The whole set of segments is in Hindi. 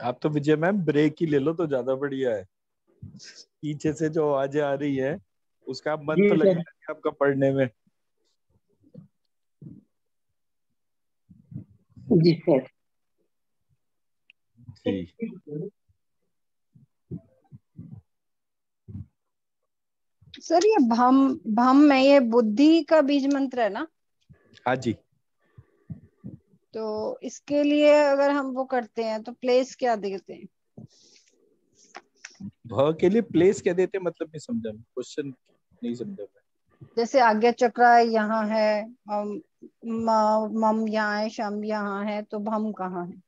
आप तो विजय मैम ब्रेक ही ले लो तो ज्यादा बढ़िया है। पीछे से जो आवाजें आ रही है उसका अब मन जी तो सर। लगेगा नहीं आपका पढ़ने में। जी सर। जी। सर ये भम भम में ये बुद्धि का बीज मंत्र है ना? हाँ जी। तो इसके लिए अगर हम वो करते हैं तो प्लेस क्या देते हैं? भ के लिए प्लेस क्या देते मतलब नहीं समझा मैं, क्वेश्चन नहीं समझा मैं। जैसे आज्ञा चक्र यहाँ है, मम यहाँ है, शम यहाँ है, तो भम कहाँ है?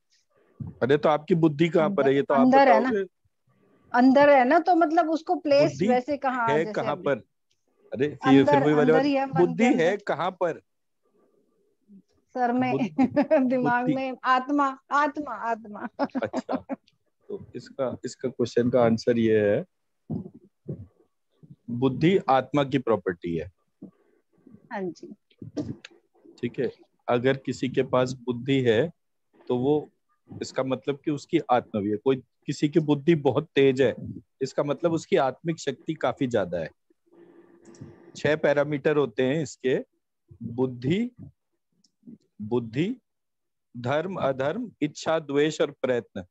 अरे तो आपकी बुद्धि कहाँ पर अंदर है ये तो आप अंदर है ना? बताओगे। अंदर है ना, तो मतलब उसको प्लेस बुद्धि वैसे कहाँ, है जैसे कहाँ अभी पर? अरे फिर अंदर वही वाली अंदर बात। ही है, मन के बुद्धि है अंदर, कहाँ पर? सर में दिमाग बुद्धि। में, आत्मा आत्मा आत्मा। अच्छा, तो इसका इसका क्वेश्चन का आंसर ये है, बुद्धि आत्मा की प्रॉपर्टी है। हाँ जी। ठीक है, अगर किसी के पास बुद्धि है तो वो, इसका मतलब कि उसकी आत्मा भी है। कोई किसी की बुद्धि बहुत तेज है, इसका मतलब उसकी आत्मिक शक्ति काफी ज्यादा है। 6 पैरामीटर होते हैं इसके। बुद्धि, बुद्धि, धर्म, अधर्म, इच्छा, द्वेष और प्रयत्न।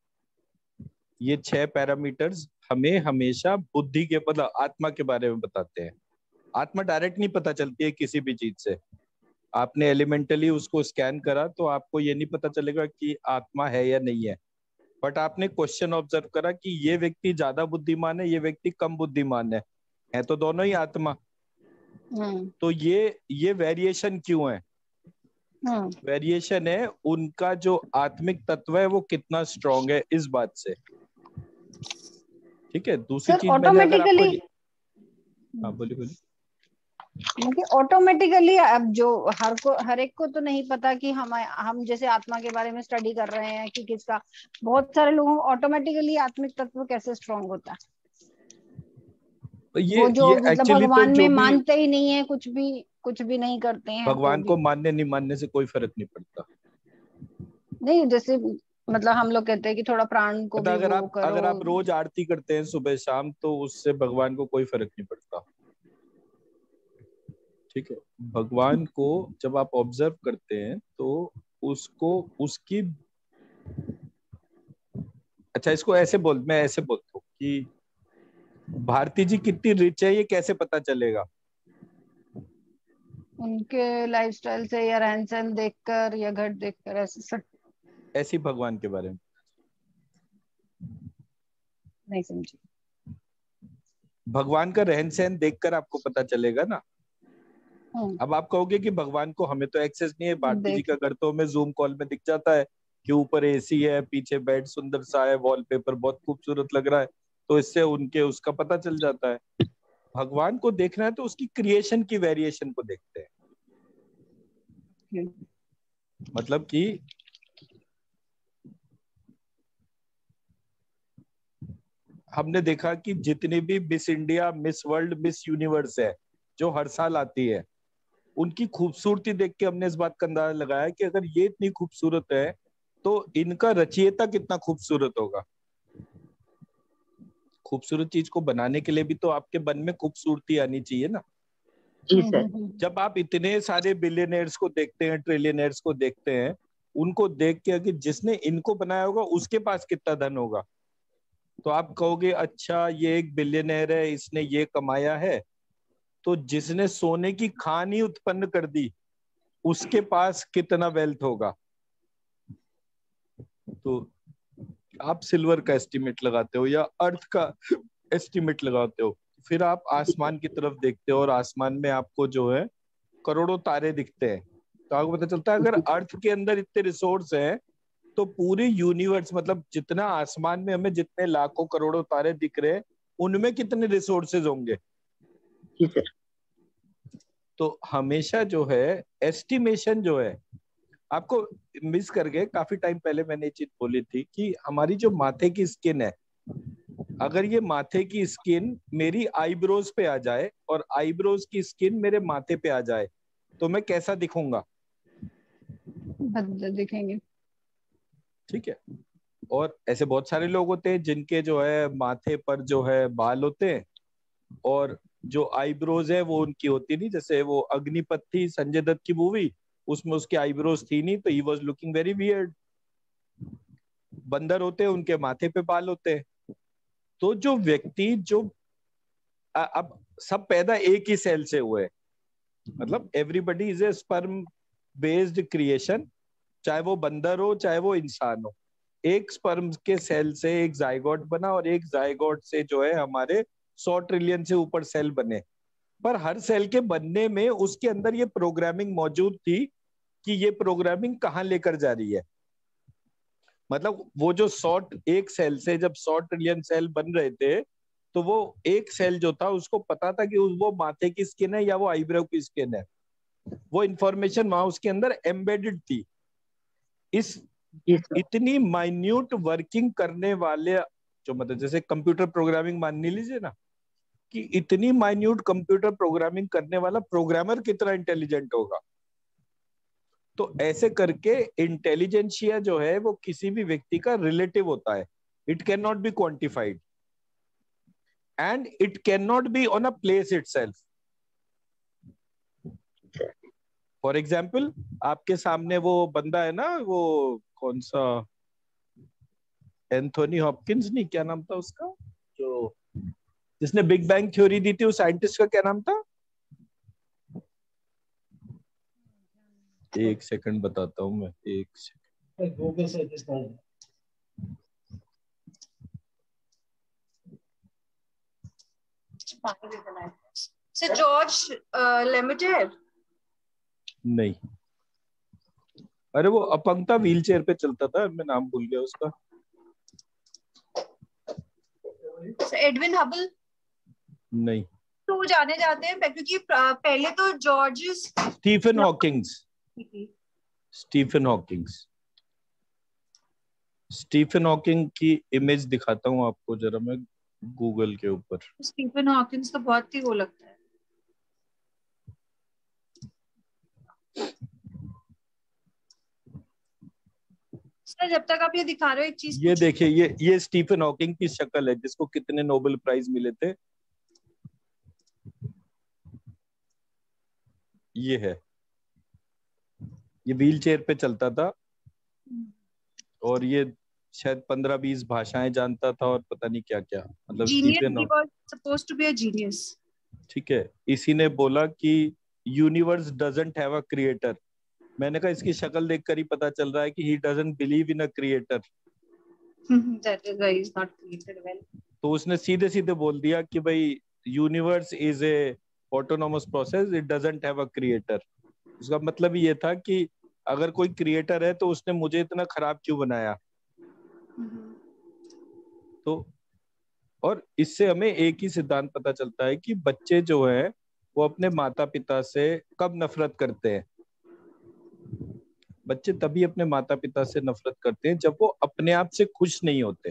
ये 6 पैरामीटर्स हमें हमेशा बुद्धि के मतलब आत्मा के बारे में बताते हैं। आत्मा डायरेक्ट नहीं पता चलती है किसी भी चीज से। आपने एलिमेंटली उसको स्कैन करा तो आपको ये नहीं पता चलेगा कि आत्मा है या नहीं है। बट आपने क्वेश्चन ऑब्जर्व करा कि ये व्यक्ति ज्यादा बुद्धिमान है, ये व्यक्ति कम बुद्धिमान है तो दोनों ही आत्मा। तो ये वेरिएशन क्यों है? वेरिएशन है उनका जो आत्मिक तत्व है वो कितना स्ट्रांग है, इस बात से। ठीक है, दूसरी सर चीज मैंने अगर आपको, ऑटोमेटिकली, हाँ बोलिए बोलिए। क्योंकि ऑटोमेटिकली अब जो हर एक को तो नहीं पता कि हम जैसे आत्मा के बारे में स्टडी कर रहे हैं कि किसका, बहुत सारे लोगों को ऑटोमेटिकली आत्मिक तत्व कैसे स्ट्रांग होता है? तो वो जो ये मतलब एक्चुअली तो भगवान में जो भी, मानते ही नहीं है, कुछ भी नहीं करते हैं तो भगवान को भी। मानने नहीं मानने से कोई फर्क नहीं पड़ता। नहीं, जैसे मतलब हम लोग कहते हैं कि थोड़ा प्राण को पता, भी वो करो। अगर आप रोज आरती करते हैं सुबह शाम तो उससे भगवान को कोई फर्क नहीं पड़ता। ठीक है, भगवान को जब आप ऑब्जर्व करते हैं तो उसको उसकी, अच्छा इसको ऐसे बोल, मैं ऐसे बोलता हूँ कि भारती जी कितनी रिच है ये कैसे पता चलेगा? उनके लाइफस्टाइल से या रहन सहन देखकर या घर देखकर, ऐसे सब। ऐसी भगवान के बारे में। नहीं समझी। भगवान का रहन सहन देखकर आपको पता चलेगा ना। अब आप कहोगे कि भगवान को हमें तो एक्सेस नहीं है, भारती जी देख, का घर तो हमें जूम कॉल में दिख जाता है कि ऊपर एसी है, पीछे बेड सुंदर सा है, वॉलपेपर बहुत खूबसूरत लग रहा है, तो इससे उनके उसका पता चल जाता है। भगवान को देखना है तो उसकी क्रिएशन की वेरिएशन को देखते हैं। मतलब कि हमने देखा कि जितनी भी miss India, miss world, miss universe है जो हर साल आती है, उनकी खूबसूरती देख के हमने इस बात का अंदाजा लगाया कि अगर ये इतनी खूबसूरत है तो इनका रचयिता कितना खूबसूरत होगा। खूबसूरत चीज को बनाने के लिए भी तो आपके मन में खूबसूरती आनी चाहिए ना। जी सर। जब आप इतने सारे बिलियनर्स को देखते हैं, ट्रिलियनर्स को देखते हैं, उनको देख के कि जिसने इनको बनाया होगा उसके पास कितना धन होगा, तो आप कहोगे अच्छा ये एक बिलियनर है, इसने ये कमाया है, तो जिसने सोने की खान ही उत्पन्न कर दी उसके पास कितना वेल्थ होगा। तो आप सिल्वर का एस्टिमेट लगाते हो या अर्थ का एस्टिमेट लगाते हो, फिर आप आसमान की तरफ देखते हो और आसमान में आपको जो है करोड़ों तारे दिखते हैं, तो आपको पता चलता है अगर अर्थ के अंदर इतने रिसोर्स हैं तो पूरे यूनिवर्स मतलब जितना आसमान में हमें जितने लाखों करोड़ों तारे दिख रहे हैं उनमें कितने रिसोर्सेज होंगे। जी सर। तो हमेशा जो है एस्टिमेशन जो है, आपको मिस कर गए, काफी टाइम पहले मैंने ये चीज बोली थी कि हमारी जो माथे की स्किन है, अगर ये माथे की स्किन मेरी आईब्रोज पे आ जाए और आईब्रोज की स्किन मेरे माथे पे आ जाए तो मैं कैसा दिखूंगा? भद्र दिखेंगे। ठीक है, और ऐसे बहुत सारे लोग होते हैं जिनके जो है माथे पर जो है बाल होते हैं और जो आईब्रोज है वो उनकी होती नहीं, जैसे वो अग्निपथ थी संजय दत्त की मूवी, उसमें उसके आईब्रोज थी नहीं, तो he was looking very weird. बंदर होते हैं उनके माथे पे बाल होते हैं। तो जो व्यक्ति जो अब सब पैदा एक ही सेल से हुए, मतलब everybody is a sperm based creation, चाहे वो बंदर हो चाहे वो इंसान हो। एक स्पर्म के सेल से एक जायगोट बना और एक जायगोट से जो है हमारे 100 ट्रिलियन से ऊपर सेल बने। पर हर सेल के बनने में उसके अंदर ये प्रोग्रामिंग मौजूद थी कि ये प्रोग्रामिंग कहाँ लेकर जा रही है। मतलब वो जो 100 एक सेल से जब 100 ट्रिलियन सेल बन रहे थे, तो वो एक सेल जो था उसको पता था कि वो माथे की स्किन है या वो आईब्रो की स्किन है। वो इंफॉर्मेशन वहां उसके अंदर एम्बेडेड थी। इस इतनी माइन्यूट वर्किंग करने वाले जो, मतलब जैसे कंप्यूटर प्रोग्रामिंग मान लीजिए ना, कि इतनी माइन्यूट कंप्यूटर प्रोग्रामिंग करने वाला प्रोग्रामर कितना इंटेलिजेंट होगा। तो ऐसे करके इंटेलिजेंशिया जो है वो किसी भी व्यक्ति का रिलेटिव होता है। It can not be quantified and it can not be on a place itself. For example, आपके सामने वो बंदा है ना, वो कौन सा, एंथोनी हॉपकिंस, नहीं क्या नाम था उसका, जो जिसने बिग बैंग थ्योरी दी थी, उस साइंटिस्ट का क्या नाम था? एक सेकंड बताता हूँ मैं, एक सेकंड। गूगल सर्च कर। Sir George limited? नहीं, अरे वो अपंगता व्हील चेयर पे चलता था, मैं नाम भूल गया उसका। Edwin Hubble? नहीं। तो जाने जाते हैं क्योंकि पहले तो George Stephen Hawkings. Stephen Hawkings. Stephen Hawking की इमेज दिखाता हूँ आपको जरा मैं गूगल के ऊपर। स्टीफन हॉकिंस तो बहुत ही वो लगता है। सर जब तक आप ये दिखा रहे हो एक चीज, ये देखिए, ये स्टीफन हॉकिंग की शक्ल है जिसको कितने नोबेल प्राइज मिले थे। ये है, ये व्हील चेयर पे चलता था और ये शायद 15-20 भाषाएं जानता था और पता नहीं क्या क्या, मतलब Stephen. he was supposed to be a genius। ठीक है, इसी ने बोला कि universe doesn't have a creator. मैंने कहा इसकी शक्ल देखकर ही पता चल रहा है कि he doesn't believe in a creator. That is why he's not created well। तो उसने सीधे सीधे बोल दिया कि भाई universe is a autonomous process, it doesn't have a creator. उसका मतलब ये था कि अगर कोई क्रिएटर है तो उसने मुझे इतना खराब क्यों बनाया। तो और इससे हमें एक ही सिद्धांत पता चलता है कि बच्चे जो है वो अपने माता पिता से कब नफरत करते हैं। बच्चे तभी अपने माता पिता से नफरत करते हैं जब वो अपने आप से खुश नहीं होते।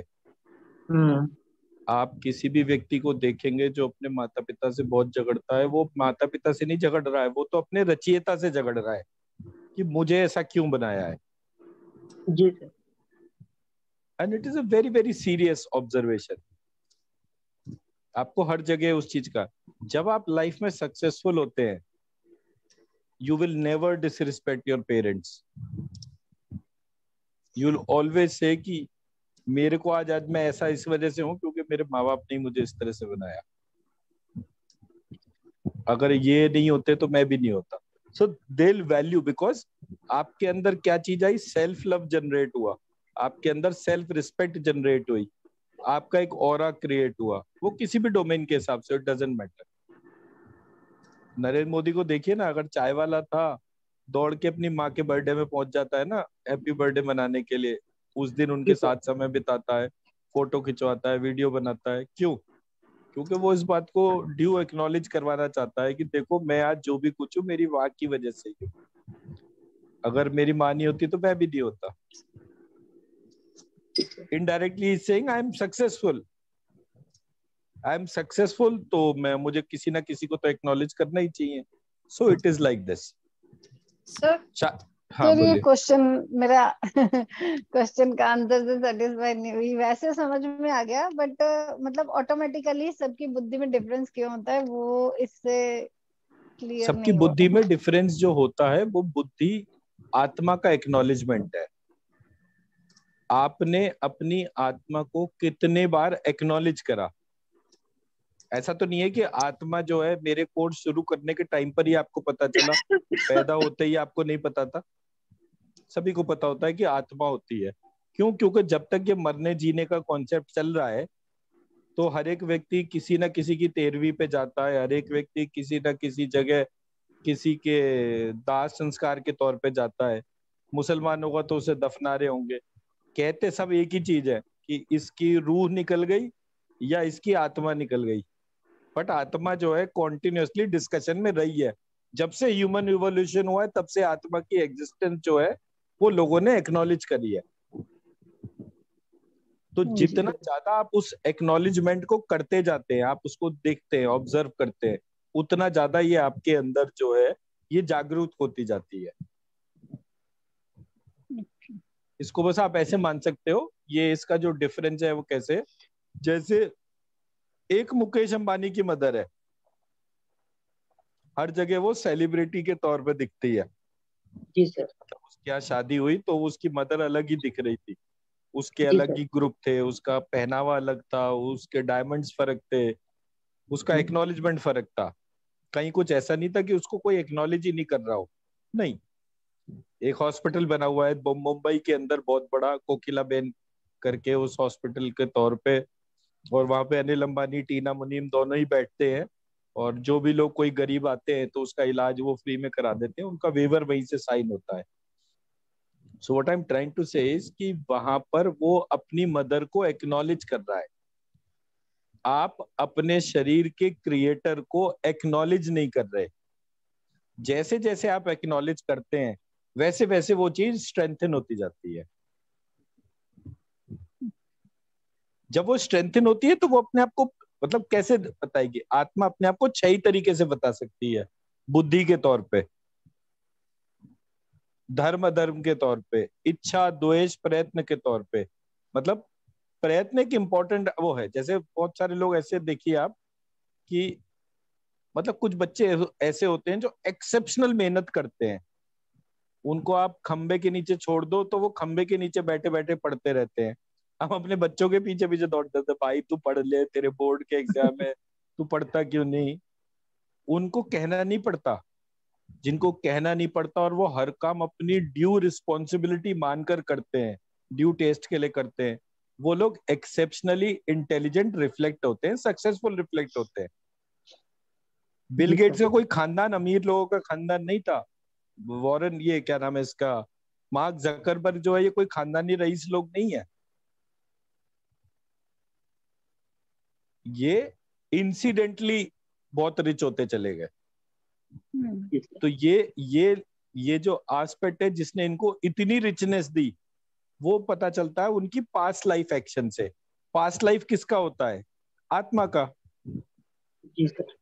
आप किसी भी व्यक्ति को देखेंगे जो अपने माता पिता से बहुत झगड़ता है, वो माता पिता से नहीं झगड़ रहा है, वो तो अपने रचयिता से झगड़ रहा है कि मुझे ऐसा क्यों बनाया है। जी sir. And it is a very very serious observation. आपको हर जगह उस चीज का, जब आप लाइफ में सक्सेसफुल होते हैं, you will never disrespect your parents. You will always say कि मेरे को आज मैं ऐसा इस वजह से हूं क्योंकि मेरे माँ बाप ने मुझे इस तरह से बनाया, अगर ये नहीं होते तो मैं भी नहीं होता। सो दे विल वैल्यू, बिकॉज आपके अंदर क्या चीज आई, सेल्फ लव जनरेट हुआ, आपके अंदर सेल्फ रिस्पेक्ट जनरेट हुई, आपका एक ऑरा क्रिएट हुआ, वो किसी भी डोमेन के हिसाब से, it doesn't matter. Narendra Modi को देखिए ना, अगर चाय वाला था, दौड़ के अपनी माँ के बर्थडे में पहुंच जाता है ना हैप्पी बर्थडे मनाने के लिए, उस दिन उनके साथ समय बिताता है, फोटो खिंचवाता है, वीडियो बनाता है। क्यों? क्योंकि वो इस बात को ड्यू एक्नॉलेज करवाना चाहता है कि देखो मैं आज जो भी कुछ हूँ मेरी माँ की वजह से ही। अगर मेरी माँ नहीं होती तो मैं भी नहीं होता। Indirectly saying I am successful, I am successful, तो मैं मुझे किसी ना किसी को तो एक्नॉलेज करना ही चाहिए। So it is like this. Sir हाँ चलिए, बोलिए। क्वेश्चन मेरा क्वेश्चन का आंसर से सेटिस्फाई नहीं हुई, वैसे समझ में आ गया, बट मतलब ऑटोमेटिकली सबकी बुद्धि में डिफरेंस क्यों होता है वो इससे क्लियर सबकी नहीं हुआ। बुद्धि में डिफरेंस जो होता है वो बुद्धि आत्मा का एक्नॉलेजमेंट है। आपने अपनी आत्मा को कितने बार एक्नॉलेज करा। ऐसा तो नहीं है कि आत्मा जो है मेरे कोर्स शुरू करने के टाइम पर ही आपको पता चला, पैदा होते ही आपको नहीं पता था। सभी को पता होता है कि आत्मा होती है। क्यों? क्योंकि जब तक ये मरने जीने का कॉन्सेप्ट चल रहा है तो हर एक व्यक्ति किसी ना किसी की तेरहवीं पे जाता है, हर एक व्यक्ति किसी ना किसी जगह किसी के दाह संस्कार के तौर पे जाता है। मुसलमान होगा तो उसे दफना रहे होंगे। कहते सब एक ही चीज है कि इसकी रूह निकल गई या इसकी आत्मा निकल गई। बट आत्मा जो है कॉन्टिन्यूसली डिस्कशन में रही है। जब से ह्यूमन इवोल्यूशन हुआ है तब से आत्मा की एग्जिस्टेंस जो है वो लोगों ने एक्नॉलेज करी है। तो जी। जितना ज्यादा आप उस एक्नॉलेजमेंट को करते जाते हैं, आप उसको देखते हैं, ऑब्जर्व करते हैं, उतना ज्यादा ये आपके अंदर जो है ये जागरूक होती जाती है। इसको बस आप ऐसे मान सकते हो, ये इसका जो डिफरेंस है वो कैसे, जैसे एक मुकेश अंबानी की मदर है, हर जगह वो सेलिब्रिटी के तौर पे दिखती है। जी सर। जब उसकी यहाँ शादी हुई तो उसकी मदर अलग ही दिख रही थी, उसके जी अलग सर। ही ग्रुप थे, उसका पहनावा अलग था, उसके डायमंड्स फर्क थे, उसका एक्नॉलेजमेंट फर्क था। कहीं कुछ ऐसा नहीं था कि उसको कोई एक्नॉलेज ही नहीं कर रहा हो। नहीं, एक हॉस्पिटल बना हुआ है मुंबई के अंदर बहुत बड़ा, कोकिला बेन करके उस हॉस्पिटल के तौर पे, और वहां पे अनिल अंबानी, टीना मुनीम दोनों ही बैठते हैं। और जो भी लोग कोई गरीब आते हैं तो उसका इलाज वो फ्री में करा देते हैं, उनका वेवर वहीं से साइन होता है। So what I am trying to say is कि वहां पर वो अपनी मदर को एक्नॉलेज कर रहा है। आप अपने शरीर के क्रिएटर को एक्नॉलेज नहीं कर रहे। जैसे जैसे आप एक्नॉलेज करते हैं वैसे वैसे वो चीज स्ट्रेंथन होती जाती है। जब वो स्ट्रेंथन होती है तो वो अपने आप को, मतलब कैसे बताएगी, आत्मा अपने आप को 6 तरीके से बता सकती है। बुद्धि के तौर पे, धर्म अधर्म के तौर पे, इच्छा द्वेष प्रयत्न के तौर पे। मतलब प्रयत्न एक इम्पोर्टेंट वो है। जैसे बहुत सारे लोग ऐसे देखिए आप कि मतलब कुछ बच्चे ऐसे होते हैं जो एक्सेप्शनल मेहनत करते हैं, उनको आप खंबे के नीचे छोड़ दो तो वो खंबे के नीचे बैठे बैठे पढ़ते रहते हैं। हम अपने बच्चों के पीछे पीछे दौड़ते थे, भाई तू पढ़ ले, तेरे बोर्ड के एग्जाम है, तू पढ़ता क्यों नहीं। उनको कहना नहीं पड़ता। जिनको कहना नहीं पड़ता और वो हर काम अपनी ड्यू रिस्पॉन्सिबिलिटी मानकर करते हैं, ड्यू टेस्ट के लिए करते हैं, वो लोग एक्सेप्शनली इंटेलिजेंट रिफ्लेक्ट होते हैं, सक्सेसफुल रिफ्लेक्ट होते हैं। बिल जी गेट्स सर। का कोई खानदान अमीर लोगों का खानदान नहीं था। वॉरेन, ये क्या नाम है इसका, मार्क जकरबर्ग जो है, ये कोई खानदानी रईस लोग नहीं है। ये इंसिडेंटली बहुत रिच होते चले गए। जी सर। तो ये जो आस्पेक्ट है जिसने इनको इतनी रिचनेस दी, वो पता चलता है उनकी पास्ट लाइफ एक्शन से। पास्ट लाइफ किसका होता है? आत्मा का। जी सर।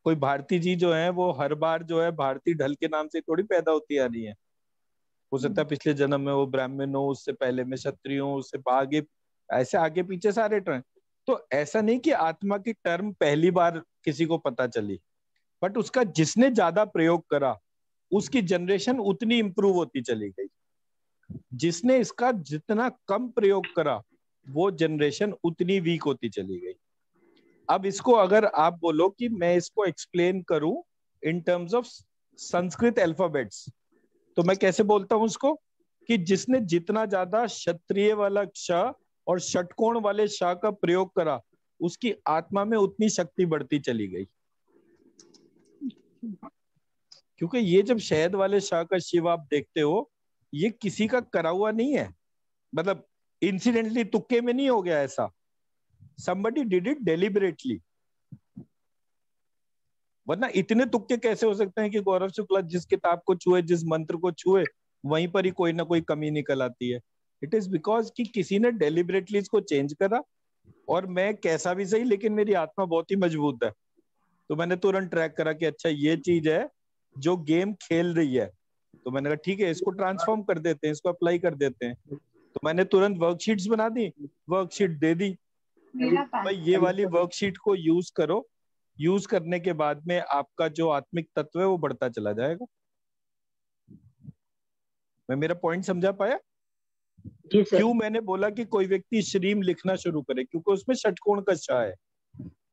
कोई भारती जी जो है वो हर बार जो है भारती ढल के नाम से थोड़ी पैदा होती आ रही है। हो सकता है पिछले जन्म में वो ब्राह्मण हो, उससे पहले में क्षत्रिय हो, उससे आगे, ऐसे आगे पीछे सारे टर्म। तो ऐसा नहीं कि आत्मा की टर्म पहली बार किसी को पता चली, बट उसका जिसने ज्यादा प्रयोग करा उसकी जनरेशन उतनी इंप्रूव होती चली गई। जिसने इसका जितना कम प्रयोग करा वो जनरेशन उतनी वीक होती चली गई। अब इसको अगर आप बोलो कि मैं इसको एक्सप्लेन करूं in terms of Sanskrit alphabets, तो मैं कैसे बोलता हूं उसको, कि जिसने जितना ज्यादा क्षत्रिय वाला क्ष और षटकोण वाले श का प्रयोग करा उसकी आत्मा में उतनी शक्ति बढ़ती चली गई। क्योंकि ये जब शहद वाले शाह का शिव आप देखते हो, ये किसी का करा हुआ नहीं है, मतलब इंसिडेंटली तुक्के में नहीं हो गया ऐसा। somebody did it deliberately। वरना इतने तुक्के कैसे हो सकते हैं कि गौरव शुक्ला जिस किताब को छुए, जिस मंत्र को छुए, वहीं पर ही कोई ना कोई कमी निकल आती है। इट इज बिकॉज कि किसी ने डेलिबरेटली इसको चेंज करा। और मैं कैसा भी सही, लेकिन मेरी आत्मा बहुत ही मजबूत है, तो मैंने तुरंत ट्रैक करा कि अच्छा ये चीज है जो गेम खेल रही है, तो मैंने कहा ठीक है, इसको ट्रांसफॉर्म कर देते हैं, इसको अप्लाई कर देते हैं। तो मैंने तुरंत वर्कशीट्स बना दी, वर्कशीट दे दी, भाई ये वाली वर्कशीट को यूज करो, यूज करने के बाद में आपका जो आत्मिक तत्व है वो बढ़ता चला जाएगा। मैं मेरा पॉइंट समझा पाया? जी सर। क्यों मैंने बोला कि कोई व्यक्ति श्रीम लिखना शुरू करे, क्योंकि उसमें षटकोण का षा है।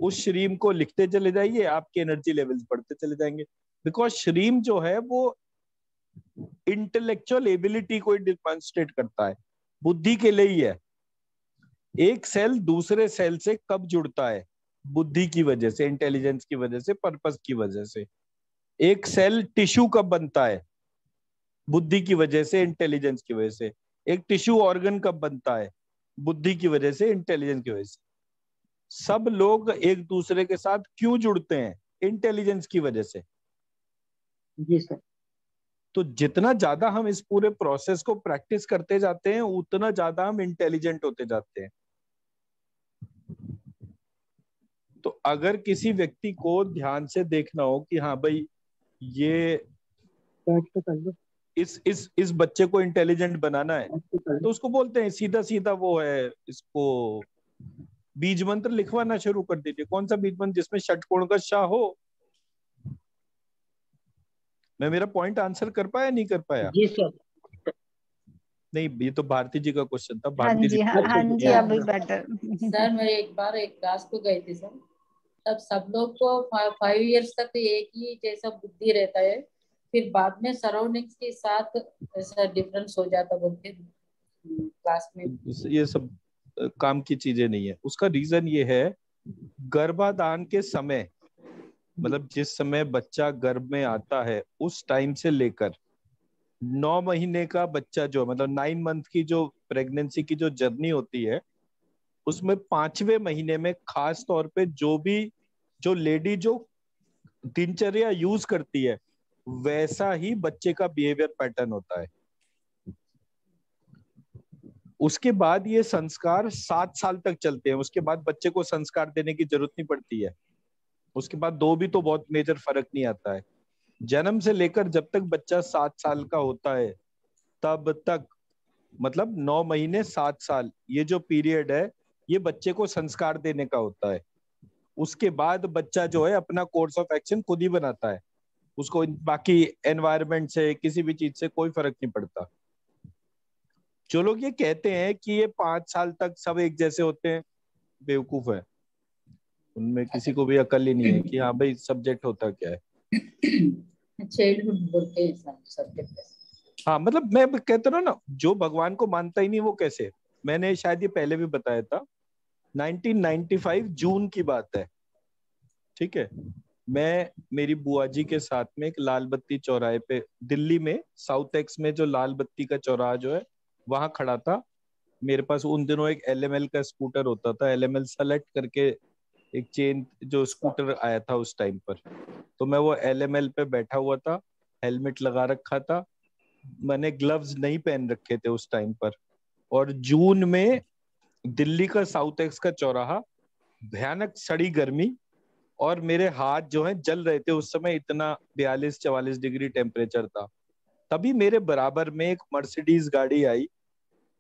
उस श्रीम को लिखते चले जाइए, आपके एनर्जी लेवल्स बढ़ते चले जाएंगे। बिकॉज श्रीम जो है वो इंटेलेक्चुअल एबिलिटी को डिमॉन्स्ट्रेट करता है, बुद्धि के लिए ही है। एक सेल दूसरे सेल से कब जुड़ता है? बुद्धि की वजह से, इंटेलिजेंस की वजह से, पर्पस की वजह से। एक सेल टिश्यू कब बनता है? बुद्धि की वजह से, इंटेलिजेंस की वजह से। एक टिश्यू ऑर्गन कब बनता है? बुद्धि की वजह से, इंटेलिजेंस की वजह से। सब लोग एक दूसरे के साथ क्यों जुड़ते हैं? इंटेलिजेंस की वजह से। जी सर। तो जितना ज्यादा हम इस पूरे प्रोसेस को प्रैक्टिस करते जाते हैं, उतना ज्यादा हम इंटेलिजेंट होते जाते हैं। तो अगर किसी व्यक्ति को ध्यान से देखना हो कि हाँ भाई ये इस बच्चे को इंटेलिजेंट बनाना है, तो उसको बोलते हैं सीधा सीधा वो है, इसको बीज मंत्र लिखवाना शुरू कर दीजिए। कौन सा बीज मंत्र? जिसमें षटकोण का षा हो। मैं मेरा पॉइंट आंसर कर पाया, नहीं कर पाया? जी सर। नहीं, ये तो भारती जी का क्वेश्चन था। हाँ भारती जी, जी हाँ जी, अभी बेटर। सर मैं एक बार एक क्लास को गई थी सर, तब सब लोग को 5 इयर्स तक एक ही जैसा बुद्धि रहता है, फिर बाद में सराउंडिंग्स के साथ ऐसा डिफरेंस हो जाता बोलते क्लास में। ये सब काम की चीजें नहीं है। उसका रीजन ये है, गर्भाधान के समय, मतलब जिस समय बच्चा गर्भ में आता है उस टाइम से लेकर 9 महीने का बच्चा जो, मतलब 9 मंथ की जो प्रेगनेंसी की जो जर्नी होती है, उसमें 5वें महीने में खास तौर पे जो लेडी जो दिनचर्या यूज करती है, वैसा ही बच्चे का बिहेवियर पैटर्न होता है। उसके बाद ये संस्कार 7 साल तक चलते हैं। उसके बाद बच्चे को संस्कार देने की जरूरत नहीं पड़ती है। उसके बाद 2 भी तो बहुत मेजर फर्क नहीं आता है। जन्म से लेकर जब तक बच्चा 7 साल का होता है तब तक, मतलब 9 महीने 7 साल, ये जो पीरियड है ये बच्चे को संस्कार देने का होता है। उसके बाद बच्चा जो है अपना कोर्स ऑफ एक्शन खुद ही बनाता है। उसको बाकी एनवायरनमेंट से, किसी भी चीज से कोई फर्क नहीं पड़ता। जो लोग ये कहते हैं कि ये 5 साल तक सब एक जैसे होते हैं, बेवकूफ है। उनमें किसी को भी अकल ही नहीं है कि हाँ भाई सब्जेक्ट होता क्या है। चाइल्डहुड बोलते हैं सब्जेक्ट। हाँ, मतलब मैं कहता हूँ ना, जो भगवान को मानता ही नहीं वो कैसे। मैंने शायद ये पहले भी बताया था, 1995 जून की बात है, ठीक है। मैं मेरी बुआ जी के साथ में एक लाल बत्ती चौराहे पे, दिल्ली में साउथ एक्स में जो लाल बत्ती का चौराहा जो है वहां खड़ा था। मेरे पास उन दिनों एक LML का स्कूटर होता था, LML सेलेक्ट करके एक चेन जो स्कूटर आया था उस टाइम पर। तो मैं वो LML पे बैठा हुआ था, हेलमेट लगा रखा था, मैंने ग्लव्स नहीं पहन रखे थे उस टाइम पर। और जून में दिल्ली का साउथ एक्स का चौराहा, भयानक सड़ी गर्मी, और मेरे हाथ जो है जल रहे थे उस समय, इतना 42-44 डिग्री टेम्परेचर था। तभी मेरे बराबर में एक मर्सिडीज गाड़ी आई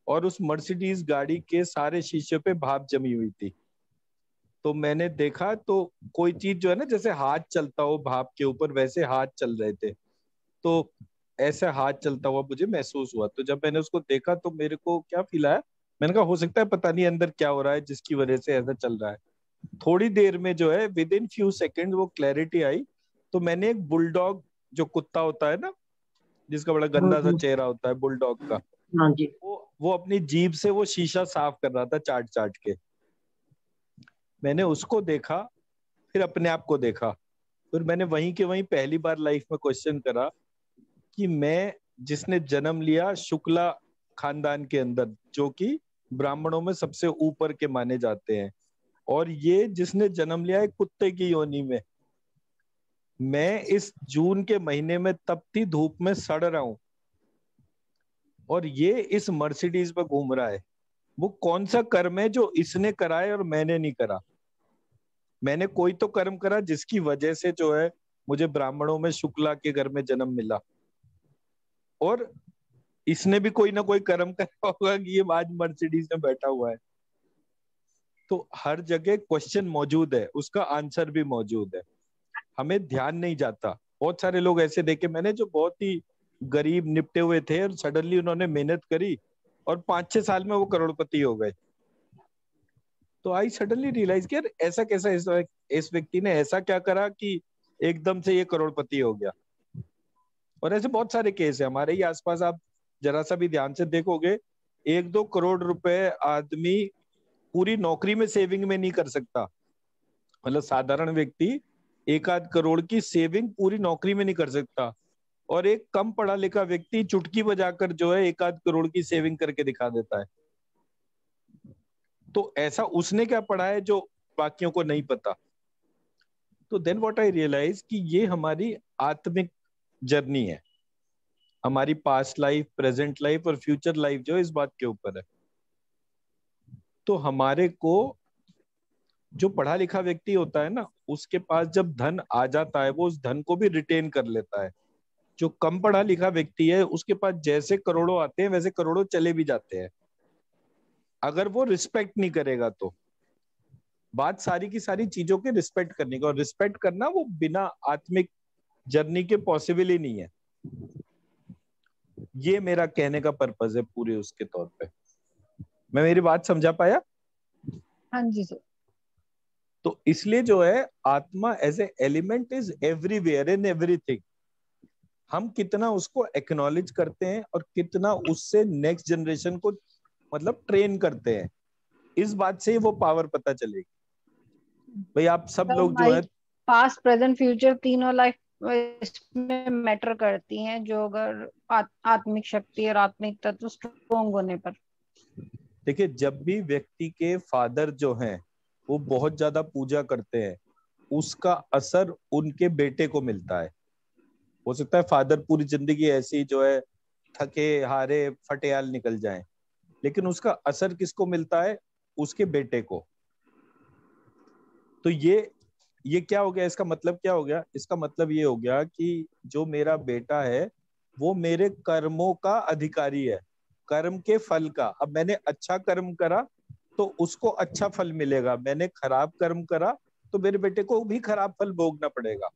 और उस मर्सिडीज गाड़ी के सारे शीशे पे भाप जमी हुई थी। तो मैंने देखा तो कोई चीज जो है ना, जैसे हाथ चलता हो भाप के ऊपर, वैसे हाथ चल रहे थे। तो ऐसे हाथ चलता हुआ मुझे महसूस हुआ। तो जब मैंने उसको देखा तो मेरे को क्या फील आया, मैंने कहा हो सकता है पता नहीं अंदर क्या हो रहा है जिसकी वजह से ऐसा चल रहा है। थोड़ी देर में जो है, विद इन फ्यू सेकेंड वो क्लैरिटी आई। तो मैंने एक बुलडॉग, जो कुत्ता होता है ना जिसका बड़ा गंदा सा चेहरा होता है, बुलडॉग का, हाँ जी। वो अपनी जीभ से वो शीशा साफ कर रहा था, चाट चाट के। मैंने उसको देखा, फिर अपने आप को देखा, फिर मैंने वहीं के वहीं पहली बार लाइफ में क्वेश्चन करा कि मैं, जिसने जन्म लिया शुक्ला खानदान के अंदर, जो कि ब्राह्मणों में सबसे ऊपर के माने जाते हैं, और ये जिसने जन्म लिया है कुत्ते की योनि में, मैं इस जून के महीने में तपती धूप में सड़ रहा हूं, और ये इस मर्सिडीज पे घूम रहा है। वो कौन सा कर्म है जो इसने करा है और मैंने नहीं करा? मैंने कोई तो कर्म करा जिसकी वजह से जो है मुझे ब्राह्मणों में शुक्ला के घर में जन्म मिला। और इसने भी कोई ना कोई कर्म करा होगा कि ये आज मर्सिडीज में बैठा हुआ है। तो हर जगह क्वेश्चन मौजूद है, उसका आंसर भी मौजूद है, हमें ध्यान नहीं जाता। बहुत सारे लोग ऐसे देखे मैंने जो बहुत ही गरीब निपटे हुए थे और सडनली उन्होंने मेहनत करी और 5-6 साल में वो करोड़पति हो गए। तो आई सडनली रियलाइज कि यार ऐसा कैसा, इस व्यक्ति ने ऐसा क्या करा कि एकदम से ये करोड़पति हो गया। और ऐसे बहुत सारे केस है हमारे ही आसपास, आप जरा सा भी ध्यान से देखोगे 1-2 करोड़ रुपए आदमी पूरी नौकरी में सेविंग में नहीं कर सकता। मतलब साधारण व्यक्ति 1-8 करोड़ की सेविंग पूरी नौकरी में नहीं कर सकता, और एक कम पढ़ा लिखा व्यक्ति चुटकी बजाकर जो है 1-8 करोड़ की सेविंग करके दिखा देता है। तो ऐसा उसने क्या पढ़ा है जो बाकियों को नहीं पता। तो देन व्हाट आई रियलाइज कि ये हमारी आत्मिक जर्नी है, हमारी पास्ट लाइफ, प्रेजेंट लाइफ और फ्यूचर लाइफ जो इस बात के ऊपर है। तो हमारे को जो पढ़ा लिखा व्यक्ति होता है ना, उसके पास जब धन आ जाता है वो उस धन को भी रिटेन कर लेता है। जो कम पढ़ा लिखा व्यक्ति है उसके पास जैसे करोड़ों आते हैं वैसे करोड़ों चले भी जाते हैं, अगर वो रिस्पेक्ट नहीं करेगा तो। बात सारी की सारी चीजों के रिस्पेक्ट करने का, और रिस्पेक्ट करना वो बिना आत्मिक जर्नी के पॉसिबल ही नहीं है। ये मेरा कहने का पर्पस है पूरे उसके तौर पे। मैं मेरी बात समझा पाया? हाँ जी सर। तो इसलिए जो है आत्मा as a element is everywhere in everything. हम कितना उसको एक्नॉलेज करते हैं और कितना उससे नेक्स्ट जनरेशन को मतलब ट्रेन करते हैं, इस बात से ही वो पावर पता चलेगी। भाई आप सब लोग जो है पास्ट प्रेजेंट फ्यूचर तीनों लाइफ इसमें मैटर करती हैं, जो अगर आत्मिक शक्ति और आत्मिक तत्व स्ट्रोंग होने पर। देखिए जब भी व्यक्ति के फादर जो हैं वो बहुत ज्यादा पूजा करते हैं, उसका असर उनके बेटे को मिलता है। हो सकता है फादर पूरी जिंदगी ऐसी जो है थके हारे फटेयाल निकल जाएं, लेकिन उसका असर किसको मिलता है? उसके बेटे को। तो ये क्या हो गया? इसका मतलब क्या हो गया? इसका मतलब ये हो गया कि जो मेरा बेटा है वो मेरे कर्मों का अधिकारी है, कर्म के फल का। अब मैंने अच्छा कर्म करा तो उसको अच्छा फल मिलेगा, मैंने खराब कर्म करा तो मेरे बेटे को भी खराब फल भोगना पड़ेगा।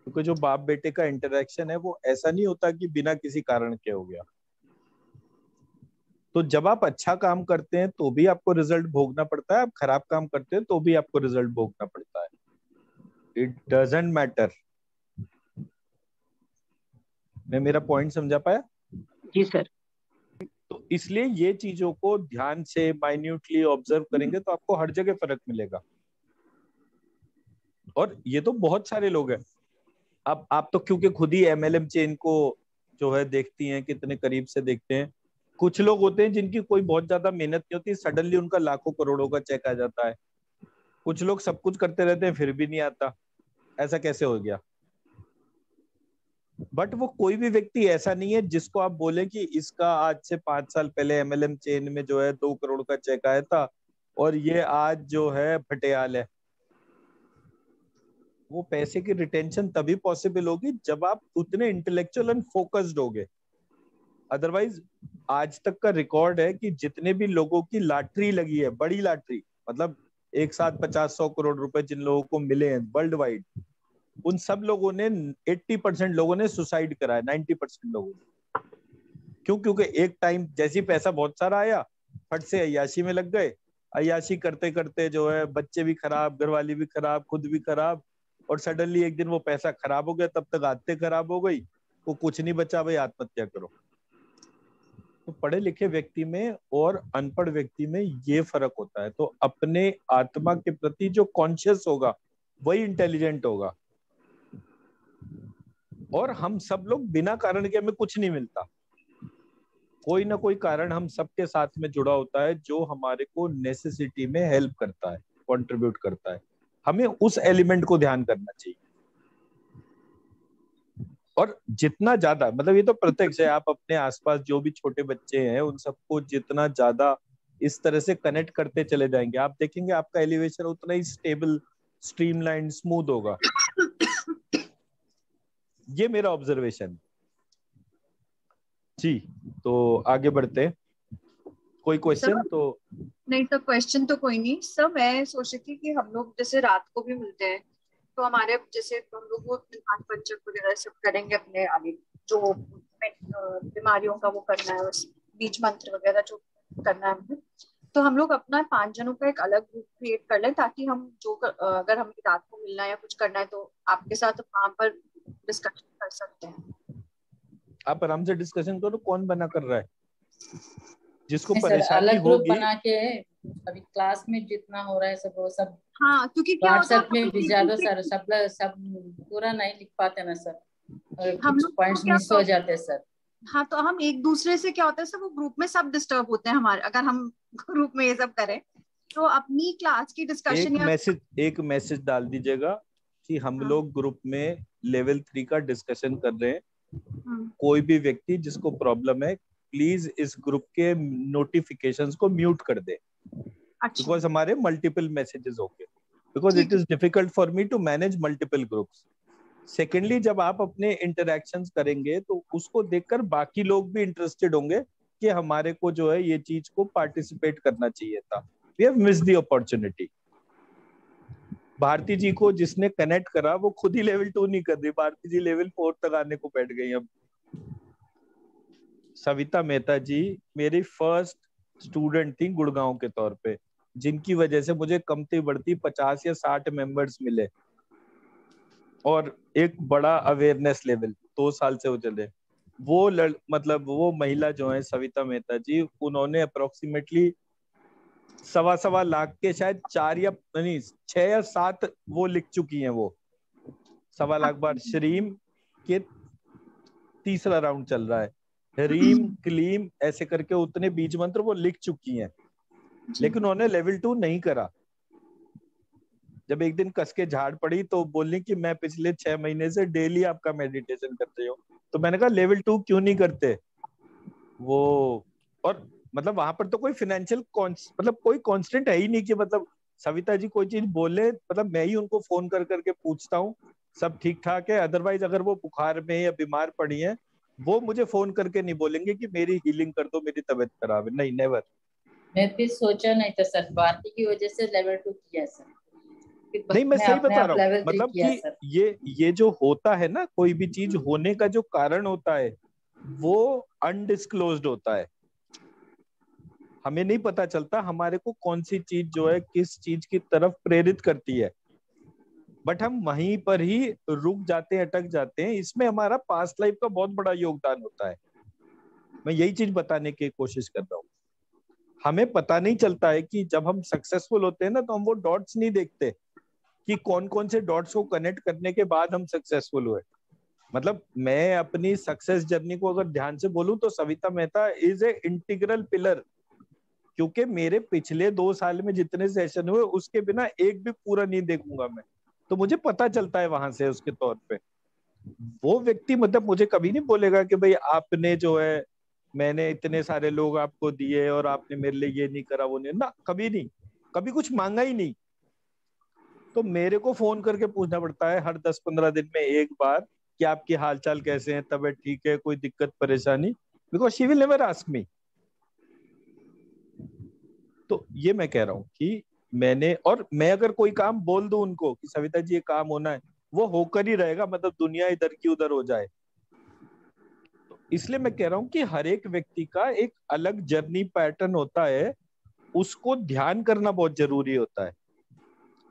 क्योंकि जो बाप बेटे का इंटरेक्शन है वो ऐसा नहीं होता कि बिना किसी कारण के हो गया। तो जब आप अच्छा काम करते हैं तो भी आपको रिजल्ट भोगना पड़ता है, आप खराब काम करते हैं तो भी आपको रिजल्ट भोगना पड़ता है। It doesn't matter. मैं मेरा पॉइंट समझा पाया? जी सर। तो इसलिए ये चीजों को ध्यान से माइन्यूटली ऑब्जर्व करेंगे तो आपको हर जगह फर्क मिलेगा। और ये तो बहुत सारे लोग हैं। अब आप तो क्योंकि खुद ही MLM चेन को जो है देखती हैं, कितने करीब से देखते हैं। कुछ लोग होते हैं जिनकी कोई बहुत ज्यादा मेहनत नहीं होती, सडनली उनका लाखों करोड़ों का चेक आ जाता है। कुछ लोग सब कुछ करते रहते हैं फिर भी नहीं आता। ऐसा कैसे हो गया? बट वो कोई भी व्यक्ति ऐसा नहीं है जिसको आप बोले कि इसका आज से 5 साल पहले MLM चेन में जो है 2 करोड़ का चेक आया था और ये आज जो है फटेयाल है। वो पैसे की रिटेंशन तभी पॉसिबल होगी जब आप उतने इंटेलेक्चुअल एंड फोकस्ड होगे। अदरवाइज आज तक का रिकॉर्ड है कि जितने भी लोगों की लॉटरी लगी है, बड़ी लॉटरी, मतलब एक साथ 50-100 करोड़ रुपए जिन लोगों को मिले हैं वर्ल्ड वाइड, उन सब लोगों ने 80% लोगों ने सुसाइड करा है, 90% लोगों ने। क्यों? क्योंकि एक टाइम जैसी पैसा बहुत सारा आया, फट से अय्याशी में लग गए। अय्याशी करते करते जो है बच्चे भी खराब, घरवाली भी खराब, खुद भी खराब, और सडनली एक दिन वो पैसा खराब हो गया, तब तक आदतें खराब हो गई, वो कुछ नहीं बचा, भाई आत्महत्या करो। तो पढ़े लिखे व्यक्ति में और अनपढ़ व्यक्ति में ये फर्क होता है। तो अपने आत्मा के प्रति जो कॉन्शियस होगा वही इंटेलिजेंट होगा। और हम सब लोग बिना कारण के हमें कुछ नहीं मिलता, कोई ना कोई कारण हम सबके साथ में जुड़ा होता है जो हमारे को नेसेसिटी में हेल्प करता है, कंट्रीब्यूट करता है। हमें उस एलिमेंट को ध्यान करना चाहिए। और जितना ज्यादा, मतलब ये तो प्रत्यक्ष है, आप अपने आसपास जो भी छोटे बच्चे हैं उन सबको जितना ज्यादा इस तरह से कनेक्ट करते चले जाएंगे, आप देखेंगे आपका एलिवेशन उतना ही स्टेबल, स्ट्रीमलाइन, स्मूथ होगा। ये मेरा ऑब्जर्वेशन। जी, तो आगे बढ़ते हैं। कोई क्वेश्चन? तो नहीं तो क्वेश्चन तो कोई नहीं सर, मैं सोच रही थी कि हम लोग जैसे रात को भी मिलते हैं तो हमारे जैसे हम लोग वो ध्यान पंचक वगैरह सब करेंगे, अपने आगे जो बीमारियों का वो करना है, उस बीज मंत्र वगैरह जो करना है हमें, तो हम लोग अपना 5 जनों का एक अलग ग्रुप क्रिएट कर लें, ताकि हम अगर हमें रात को मिलना है या कुछ करना है तो आपके साथ वहां पर डिस्कशन कर सकते हैं। आप आराम से डिस्कशन करो, कौन बना कर रहा है, जिसको नहीं सर, परेशानी अलग ग्रुप होगी। बना के अभी क्लास में जितना हो रहा है सब वो सब हाँ, क्योंकि क्या होता है व्हाट्सएप में भी ज्यादा सर, सब पूरा नहीं लिख पाते ना सर, और हम कुछ लोग को पॉइंट्स क्या मिस हो जाते हैं सर। हाँ, तो हम एक दूसरे से क्या होता है सब, वो ग्रुप में सब डिस्टर्ब होते हैं हमारे, अगर हम ग्रुप में ये सब करें तो अपनी क्लास की डिस्कशन या एक मैसेज डाल दीजिएगा कि हम हाँ, लोग ग्रुप में लेवल 3 का डिस्कशन कर रहे हैं। हम्म, कोई भी व्यक्ति जिसको प्रॉब्लम है, प्लीज इस ग्रुप के नोटिफिकेशंस को म्यूट कर दे, अच्छा बिकॉज हमारे मल्टीपल मैसेजेस होंगे, बिकॉज इट ठीक है। Is difficult for me to manage multiple groups. Secondly, जब आप अपने इंटरेक्शंस करेंगे तो उसको देखकर बाकी लोग भी इंटरेस्टेड होंगे कि हमारे को जो है ये चीज को पार्टिसिपेट करना चाहिए था। We have missed the opportunity. Bharti ji को जिसने कनेक्ट करा वो खुद ही लेवल 2 नहीं कर रही, भारती जी लेवल 4 तक आने को बैठ गई। अब सविता मेहता जी मेरी फर्स्ट स्टूडेंट थी गुड़गांव के तौर पे, जिनकी वजह से मुझे कमती बढ़ती 50 या 60 मेंबर्स मिले और एक बड़ा अवेयरनेस लेवल 2 साल से वो चले। वो मतलब वो महिला जो है सविता मेहता जी, उन्होंने अप्रोक्सीमेटली 1.25 लाख के शायद 4 या नहीं 6 या 7 वो लिख चुकी हैं। वो 1.25 लाख बार श्रीम के तीसरा राउंड चल रहा है, रीम क्लीम ऐसे करके उतने बीज मंत्र वो लिख चुकी हैं, लेकिन उन्होंने लेवल 2 नहीं करा। जब एक दिन कस के झाड़ पड़ी तो बोली कि मैं पिछले 6 महीने से डेली आपका मेडिटेशन कर रही हूँ। तो मैंने कहा लेवल 2 क्यों नहीं करते वो। और मतलब वहां पर तो कोई फाइनेंशियल मतलब कोई कांस्टेंट है ही नहीं कि मतलब सविता जी कोई चीज बोले, मतलब मैं ही उनको फोन कर करके पूछता हूँ सब ठीक ठाक है। अदरवाइज अगर वो बुखार में या बीमार पड़ी है, वो मुझे फोन करके नहीं बोलेंगे कि मेरी हीलिंग कर दो, मेरी तबीयत खराब है। नहीं, नेवर। मैं भी सोचा नहीं था सर, भारती की वजह से लेवल 2 किया सर, नहीं, मैं मैं सही अपने बता आप रहा हूँ, लेवल 3 मतलब किया कि सर। ये जो होता है ना, कोई भी चीज होने का जो कारण होता है वो अनडिस्क्लोज्ड होता है। हमें नहीं पता चलता हमारे को कौन सी चीज जो है किस चीज की तरफ प्रेरित करती है, बट हम वहीं पर ही रुक जाते हैं, अटक जाते हैं। इसमें हमारा पास्ट लाइफ का बहुत बड़ा योगदान होता है। मैं यही चीज बताने की कोशिश कर रहा हूँ। हमें पता नहीं चलता है कि जब हम सक्सेसफुल होते हैं ना, तो हम वो डॉट्स नहीं देखते कि कौन कौन से डॉट्स को कनेक्ट करने के बाद हम सक्सेसफुल हुए। मतलब मैं अपनी सक्सेस जर्नी को अगर ध्यान से बोलूं तो Savita Mehta is a integral pillar, क्योंकि मेरे पिछले 2 साल में जितने सेशन हुए उसके बिना एक भी पूरा नहीं देखूंगा मैं, तो मुझे पता चलता है वहां से उसके तौर पे। वो व्यक्ति मतलब मुझे कभी नहीं बोलेगा कि भाई आपने जो है, मैंने इतने सारे लोग आपको दिए और आपने मेरे लिए ये नहीं करा, वो नहीं ना, कभी नहीं, कभी कुछ मांगा ही नहीं। तो मेरे को फोन करके पूछना पड़ता है हर 10-15 दिन में एक बार कि आपकी हालचाल कैसे हैं, तबीयत ठीक है, कोई दिक्कत परेशानी, because she will never ask me. तो ये मैं कह रहा हूँ कि मैं अगर कोई काम बोल दूं उनको कि सविता जी ये काम होना है, वो होकर ही रहेगा, मतलब दुनिया इधर की उधर हो जाए। तो इसलिए मैं कह रहा हूँ कि हर एक व्यक्ति का एक अलग जर्नी पैटर्न होता है, उसको ध्यान करना बहुत जरूरी होता है।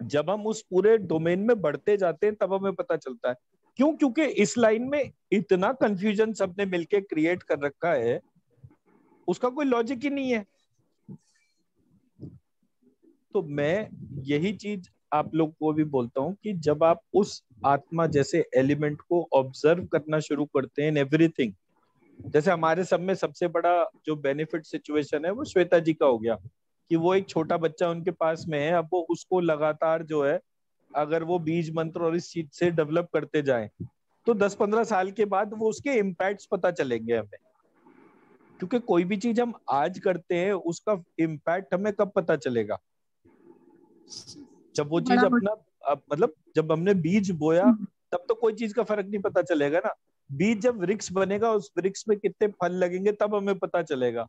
जब हम उस पूरे डोमेन में बढ़ते जाते हैं तब हमें पता चलता है। क्यों? क्योंकि इस लाइन में इतना कंफ्यूजन सबने मिलके क्रिएट कर रखा है, उसका कोई लॉजिक ही नहीं है। तो मैं यही चीज आप लोग को भी बोलता हूँ कि जब आप उस आत्मा जैसे एलिमेंट को ऑब्जर्व करना शुरू करते हैं एवरीथिंग, जैसे हमारे सब में सबसे बड़ा जो बेनिफिट सिचुएशन है वो श्वेता जी का हो गया कि वो एक छोटा बच्चा उनके पास में है। अब वो उसको लगातार जो है, अगर वो बीज मंत्र और इस चीज से डेवलप करते जाएं तो 10-15 साल के बाद वो उसके इम्पैक्ट्स पता चलेंगे हमें। क्योंकि कोई भी चीज हम आज करते हैं उसका इम्पैक्ट हमें कब पता चलेगा? जब वो चीज बड़ा अपना मतलब जब हमने बीज बोया तब तो कोई चीज का फर्क नहीं पता चलेगा ना। बीज जब वृक्ष बनेगा, उस वृक्ष में कितने फल लगेंगे तब हमें पता चलेगा।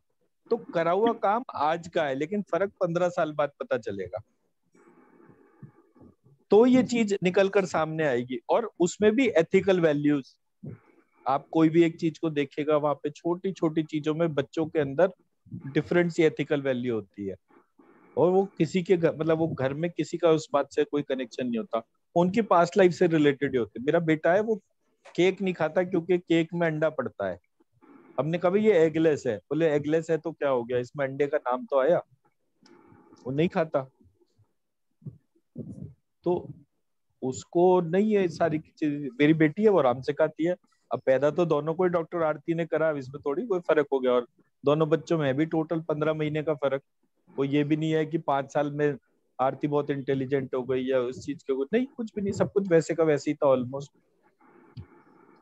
तो करा हुआ काम आज का है, लेकिन फर्क 15 साल बाद पता चलेगा। तो ये चीज निकल कर सामने आएगी, और उसमें भी एथिकल वैल्यूज। आप कोई भी एक चीज को देखेगा, वहां पे छोटी छोटी चीजों में बच्चों के अंदर डिफरेंट सी एथिकल वैल्यू होती है, और वो किसी के घर, मतलब वो घर में किसी का उस बात से कोई कनेक्शन नहीं होता, उनकी पास्ट लाइफ से रिलेटेड ही होते। मेरा बेटा है, वो केक नहीं खाता क्योंकि केक में अंडा पड़ता है। हमने कहा ये एगलेस है, बोले एगलेस है तो क्या हो गया, इसमें अंडे का नाम तो आया। वो नहीं खाता, तो उसको नहीं है सारी चीज। मेरी बेटी है, वो आराम से खाती है। अब पैदा तो दोनों को ही डॉक्टर आरती ने करा, इसमें थोड़ी कोई फर्क हो गया। और दोनों बच्चों में भी टोटल 15 महीने का फर्क। वो ये भी नहीं है कि 5 साल में आरती बहुत इंटेलिजेंट हो गई या उस चीज के कुछ नहीं, कुछ भी नहीं, सब कुछ वैसे का वैसे ही था almost.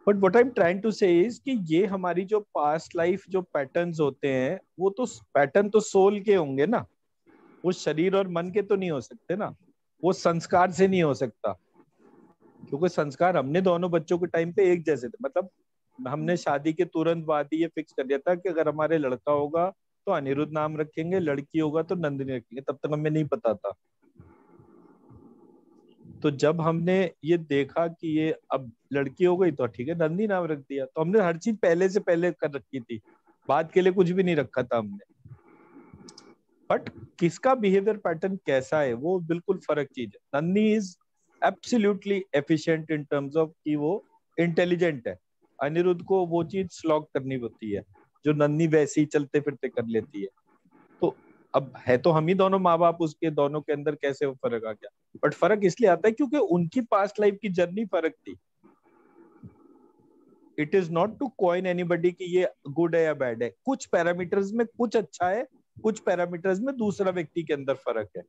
But what I am trying to say is कि ये हमारी जो पास्ट लाइफ जो पैटर्न्स होते हैं, वो तो पैटर्न तो सोल के होंगे ना, वो शरीर और मन के तो नहीं हो सकते ना, वो संस्कार से नहीं हो सकता। क्योंकि संस्कार हमने दोनों बच्चों के टाइम पे एक जैसे थे। मतलब हमने शादी के तुरंत बाद ही ये फिक्स कर दिया था कि अगर हमारे लड़का होगा तो अनिरुद्ध नाम रखेंगे, लड़की होगा तो नंदिनी रखेंगे। तब तक हमें नहीं पता था। तो जब हमने ये देखा कि ये अब लड़की हो गई तो ठीक है, नंदी नाम रख दिया। तो हमने हर चीज पहले से पहले कर रखी थी, बाद के लिए कुछ भी नहीं रखा था हमने। बट किसका बिहेवियर पैटर्न कैसा है वो बिल्कुल फर्क चीज है। Nandi is absolutely efficient in terms of कि वो इंटेलिजेंट है। अनिरुद्ध को वो चीज स्लॉग करनी होती है जो नन्ही वैसे ही चलते फिरते कर लेती है। तो अब है तो हम ही दोनों माँ बाप, उसके दोनों के अंदर कैसे वो फर्क आ गया। बट फर्क इसलिए आता है क्योंकि उनकी पास्ट लाइफ की जर्नी फर्क थी। It is not to coin anybody कि ये गुड है या बैड है। कुछ पैरामीटर्स में कुछ अच्छा है, कुछ पैरामीटर्स में दूसरा व्यक्ति के अंदर फर्क है।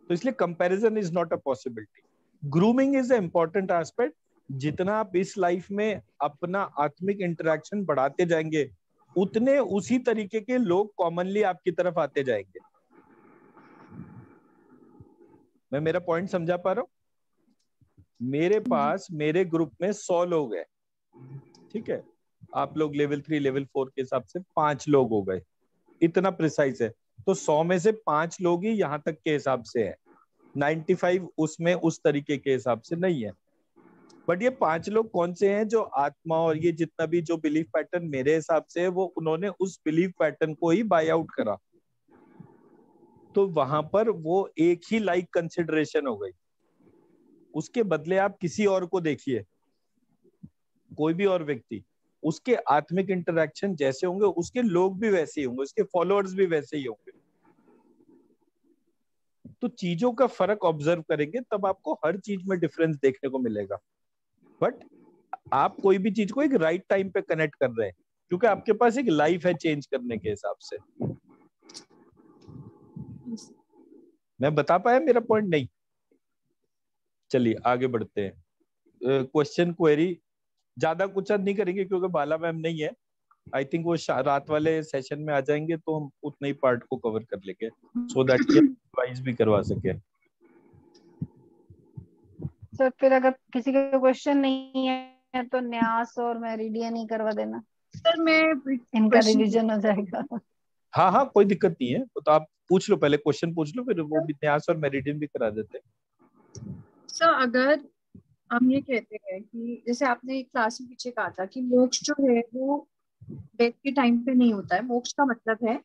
तो इसलिए comparison is not a possibility. Grooming is a important aspect. जितना आप इस लाइफ में अपना आत्मिक इंटरेक्शन बढ़ाते जाएंगे, उतने उसी तरीके के लोग कॉमनली आपकी तरफ आते जाएंगे। मैं मेरा पॉइंट समझा पा रहा हूं? मेरे पास मेरे ग्रुप में 100 लोग हैं, ठीक है, आप लोग लेवल 3 लेवल 4 के हिसाब से 5 लोग हो गए, इतना प्रिसाइज है। तो 100 में से 5 लोग ही यहाँ तक के हिसाब से है, 95 उसमें उस तरीके के हिसाब से नहीं है। बट ये 5 लोग कौन से हैं जो आत्मा और ये जितना भी जो बिलीफ पैटर्न मेरे हिसाब से है, वो उन्होंने उस बिलीफ पैटर्न को ही बाय आउट करा। तो वहां पर वो एक ही लाइक कंसिडरेशन हो गई। उसके बदले आप किसी और को देखिए, कोई भी और व्यक्ति, उसके आत्मिक इंटरेक्शन जैसे होंगे, उसके लोग भी वैसे ही होंगे, उसके फॉलोअर्स भी वैसे ही होंगे। तो चीजों का फर्क ऑब्जर्व करेंगे तब आपको हर चीज में डिफरेंस देखने को मिलेगा। बट आप कोई भी चीज को एक राइट टाइम पे कनेक्ट कर रहे हैं, क्योंकि आपके पास एक लाइफ है चेंज करने के हिसाब से। मैं बता पाया मेरा पॉइंट? नहीं, चलिए आगे बढ़ते हैं। क्वेश्चन क्वेरी ज्यादा कुछ नहीं करेंगे क्योंकि बाला मैम नहीं है। आई थिंक वो रात वाले सेशन में आ जाएंगे तो हम उतने ही पार्ट को कवर कर लेंगे, सो दैट रिवाइज भी करवा सके। सर फिर अगर किसी का क्वेश्चन नहीं है तो न्यास और मेरिडियन ही करवा देना सर। मैं इनका रिवीजन हो जाएगा। हाँ हाँ, कोई दिक्कत नहीं है। तो आप पूछ लो, पहले क्वेश्चन पूछ लो, फिर वो भी न्यास और मेरिडियन भी करा देते हैं। सर अगर हम ये कहते हैं कि जैसे आपने एक क्लास में पीछे कहा था कि मोक्ष जो है वो डेथ के टाइम पे नहीं होता है। मोक्ष का मतलब है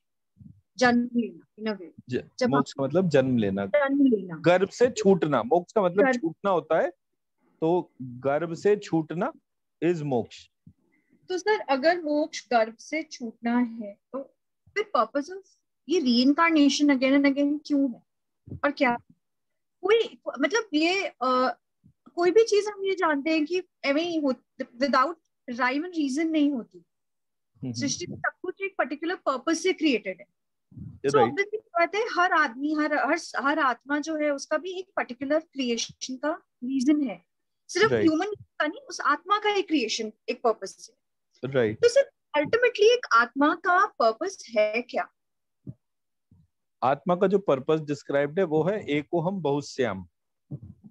जन्म लेना, इन अ वे। जब मोक्ष का मतलब जन्म लेना, जन्म लेना, गर्भ से छूटना। मोक्ष का मतलब छूटना होता है, तो गर्भ से छूटना इज मोक्ष। तो सर अगर मोक्ष गर्भ से छूटना है तो फिर पर्पस ऑफ ये रीइंकार्नेशन अगेन एंड अगेन क्यों है, और क्या कोई मतलब ये कोई भी चीज हम ये जानते हैं कि विदाउट राइम एंड रीजन नहीं होती। सृष्टि में सब कुछ एक पर्टिकुलर पर्पस से क्रिएटेड है। तो ऑब्वियसली बात है, हर आदमी हर आत्मा जो है उसका भी एक पर्टिकुलर क्रिएशन का रीजन है। सिर्फ ह्यूमन का नहीं, उस आत्मा का एक क्रिएशन एक पर्पस है। तो सिर्फ अल्टीमेटली एक आत्मा का पर्पस है क्या? आत्मा का जो पर्पस डिस्क्राइब्ड है वो है एको हम बहुश्याम,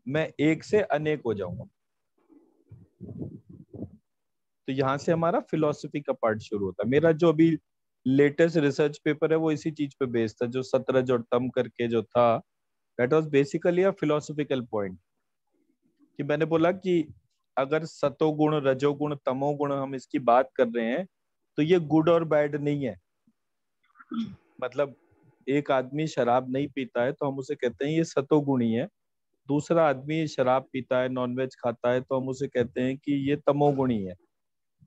मैं एक से अनेक हो जाऊंगा। तो यहाँ से हमारा फिलोसफी का पार्ट शुरू होता है। मेरा जो अभी लेटेस्ट रिसर्च पेपर है वो इसी चीज पे बेस्ड था, जो सतरज और तम करके जो था, that was basically a philosophical point. कि मैंने बोला कि अगर सतोगुण, रजोगुण, तमोगुण हम इसकी बात कर रहे हैं तो ये गुड और बैड नहीं है। मतलब एक आदमी शराब नहीं पीता है तो हम उसे कहते हैं ये सतोगुणी है, दूसरा आदमी शराब पीता है, नॉनवेज खाता है, तो हम उसे कहते हैं कि ये तमोगुणी है।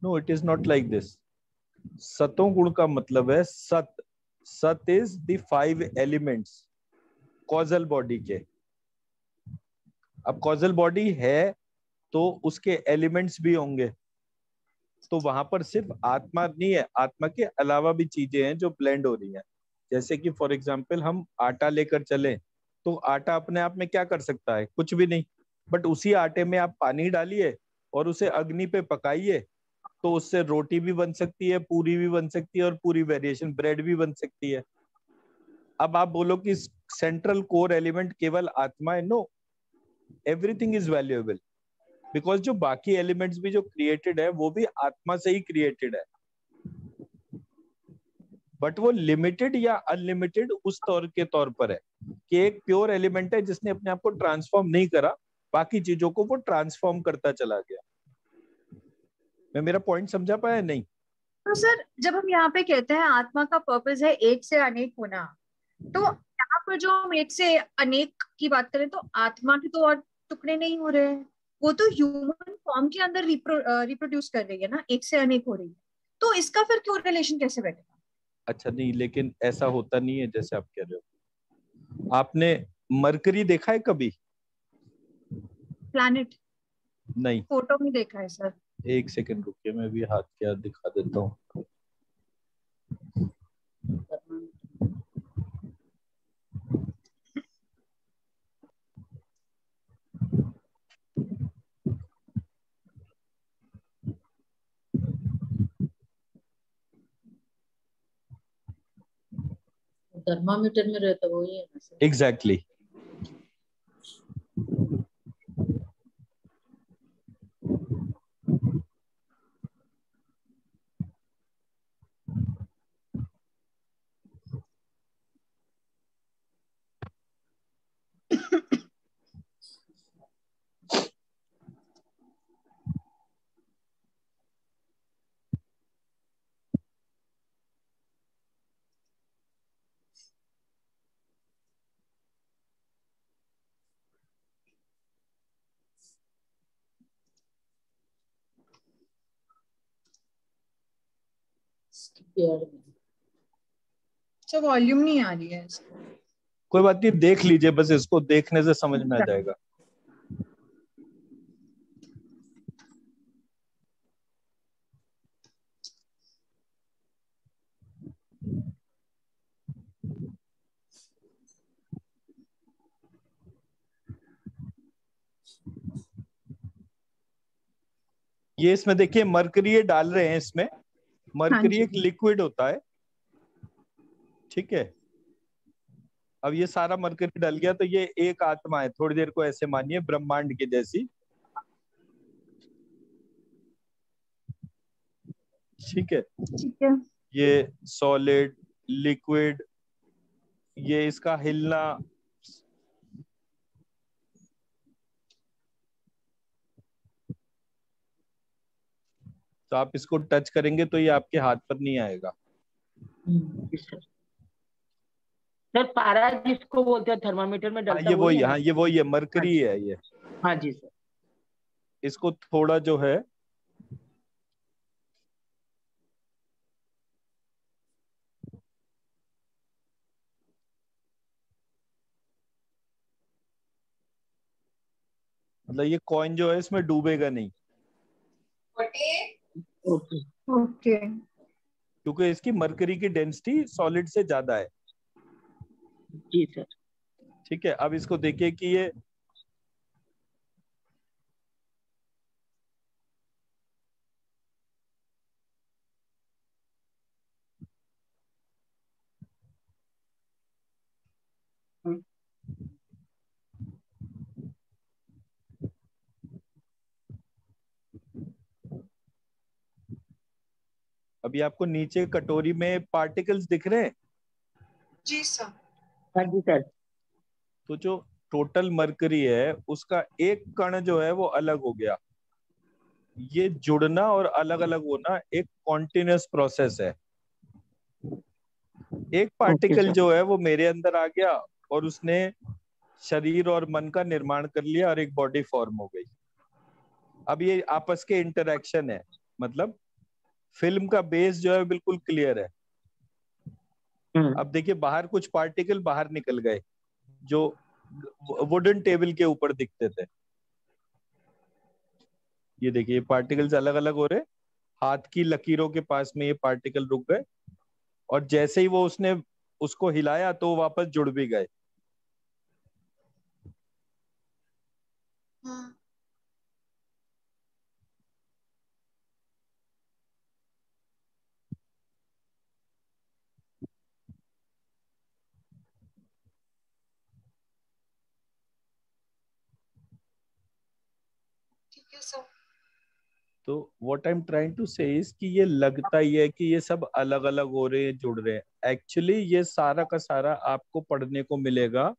No, it is not like this. सतोगुण का मतलब है सत। सत is the 5 elements causal body के। अब कॉजल बॉडी है तो उसके एलिमेंट्स भी होंगे, तो वहां पर सिर्फ आत्मा नहीं है, आत्मा के अलावा भी चीजें हैं जो ब्लेंड हो रही हैं। जैसे कि फॉर एग्जांपल हम आटा लेकर चले, तो आटा अपने आप में क्या कर सकता है? कुछ भी नहीं। बट उसी आटे में आप पानी डालिए और उसे अग्नि पे पकाइए, तो उससे रोटी भी बन सकती है, पूरी भी बन सकती है, और पूरी वेरिएशन ब्रेड भी बन सकती है। अब आप बोलो कि सेंट्रल कोर एलिमेंट केवल आत्मा है? No, everything is valuable, because जो बाकी एलिमेंट्स भी जो क्रिएटेड है वो भी आत्मा से ही क्रिएटेड है। बट वो लिमिटेड या अनलिमिटेड उस तौर के तौर पर है कि एक प्योर एलिमेंट है जिसने अपने आप को ट्रांसफॉर्म नहीं करा, बाकी चीजों को वो ट्रांसफॉर्म करता चला गया। मैं मेरा पॉइंट समझा पाया? नहीं? तो सर जब हम यहाँ पे कहते हैं आत्मा का पर्पस है एक से अनेक होना, तो यहाँ पर जो हम एक से अनेक की बात करें तो आत्मा के तो और टुकड़े नहीं हो रहे हैं, वो तो ह्यूमन फॉर्म के अंदर रिप्रोड्यूस कर रही है ना, एक से अनेक हो रही है, तो इसका फिर क्यों रिलेशन कैसे बैठेगा? अच्छा, नहीं, लेकिन ऐसा होता नहीं है जैसे आप कह रहे हो। आपने मरकरी देखा है कभी? प्लैनेट नहीं। फोटो में देखा है सर। एक सेकंड रुकिए, मैं भी हाथ क्या दिखा देता हूँ। थर्मामीटर में रहता वही है ना सर? Exactly exactly. अच्छा वॉल्यूम नहीं आ रही है इसकी। कोई बात नहीं, देख लीजिए, बस इसको देखने से समझ में आ जाएगा। ये इसमें देखिए मरकरी ये डाल रहे हैं इसमें। हाँ मरकरी जी। एक लिक्विड होता है, ठीक है। अब ये सारा मरकरी डल गया तो ये एक आत्मा है, थोड़ी देर को ऐसे मानिए ब्रह्मांड की जैसी, ठीक है। ठीक है। ये सॉलिड, लिक्विड, ये इसका हिलना, तो आप इसको टच करेंगे तो ये आपके हाथ पर नहीं आएगा। जी सर। सर पारा जिसको बोलते हैं थर्मामीटर में हाँ डलता ये वही वही, है ना? हाँ ये वही है, हाँ मरकरी जी। है ये। हाँ जी सर। इसको थोड़ा जो है मतलब ये कॉइन जो है इसमें डूबेगा नहीं, ओके। ओके। क्योंकि इसकी मरकरी की डेंसिटी सॉलिड से ज्यादा है, जी सर। ठीक है। अब इसको देखिए कि ये अभी आपको नीचे कटोरी में पार्टिकल्स दिख रहे हैं? जी सर। हाँ जी सर। तो जो टोटल मरकरी है उसका एक कण जो है वो अलग हो गया। ये जुड़ना और अलग अलग होना एक कॉन्टिन्यूअस प्रोसेस है। एक ओके पार्टिकल सर। जो है वो मेरे अंदर आ गया और उसने शरीर और मन का निर्माण कर लिया और एक बॉडी फॉर्म हो गई। अब ये आपस के इंटरेक्शन है, मतलब फिल्म का बेस जो है बिल्कुल क्लियर है। अब देखिए बाहर कुछ पार्टिकल बाहर निकल गए जो वुडन टेबल के ऊपर दिखते थे। ये देखिए पार्टिकल्स अलग अलग हो रहे, हाथ की लकीरों के पास में ये पार्टिकल रुक गए और जैसे ही वो उसने उसको हिलाया तो वापस जुड़ भी गए। हाँ ठीक है सर। तो what I am trying to say is कि ये लगता ही है कि ये सब अलग अलग हो रहे हैं, जुड़ रहे हैं। एक्चुअली ये सारा का सारा आपको पढ़ने को मिलेगा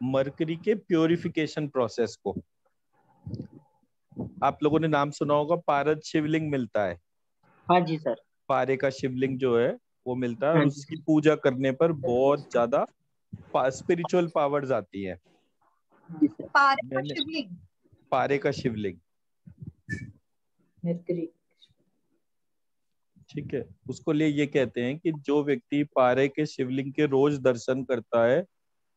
मरकरी के प्योरिफिकेशन प्रोसेस को। आप लोगों ने नाम सुना होगा, पारद शिवलिंग मिलता है। हाँ जी सर। पारे का शिवलिंग जो है वो मिलता है और हाँ जी उसकी पूजा करने पर बहुत ज्यादा स्पिरिचुअल पावर्स आती है। जी सर। पारे का मैंने शिवलिंग। पारे का शिवलिंग, मरकरी। ठीक है, उसको लिए ये कहते हैं कि जो व्यक्ति पारे के शिवलिंग के रोज दर्शन करता है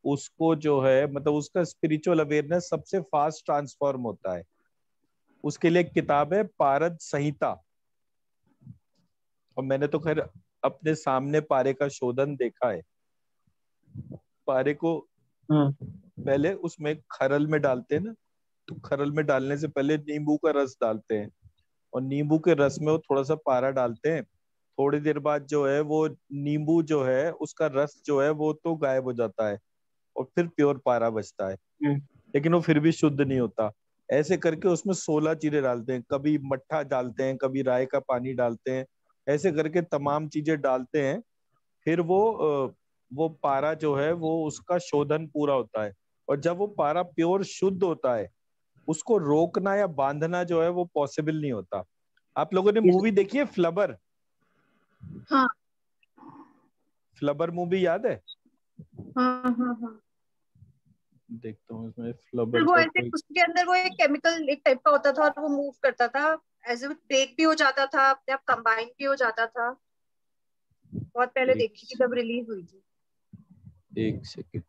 उसको जो है मतलब उसका स्पिरिचुअल अवेयरनेस सबसे फास्ट ट्रांसफॉर्म होता है। उसके लिए एक किताब है पारद संहिता, और मैंने तो खैर अपने सामने पारे का शोधन देखा है। पारे को हम्म। पहले उसमें खरल में डालते हैं ना, तो खरल में डालने से पहले नींबू का रस डालते हैं और नींबू के रस में वो थोड़ा सा पारा डालते हैं। थोड़ी देर बाद जो है वो नींबू जो है उसका रस जो है वो तो गायब हो जाता है और फिर प्योर पारा बचता है, हम्म। लेकिन वो फिर भी शुद्ध नहीं होता। ऐसे करके उसमें 16 चीजें डालते हैं, कभी मट्ठा डालते हैं, कभी राय का पानी डालते हैं, ऐसे करके तमाम चीजें डालते हैं। फिर वो पारा जो है वो उसका शोधन पूरा होता है और जब वो पारा प्योर शुद्ध होता है उसको रोकना या बांधना जो है वो पॉसिबल नहीं होता। आप लोगों ने इस- मूवी देखी है फ्लबर? हाँ फ्लबर मूवी याद है? हाँ हाँ हाँ। देखता हूँ इसमें फिर फ्लबर वो का ऐसे कोई। उसके अंदर वो एक केमिकल एक टाइप का होता था और वो मूव करता था, ऐसे ब्रेक भी हो जाता था, अपने आप कंबाइन भी हो जाता था। बहुत पहले एक देखी थी जब रिलीज हुई थी। एक सेकेंड।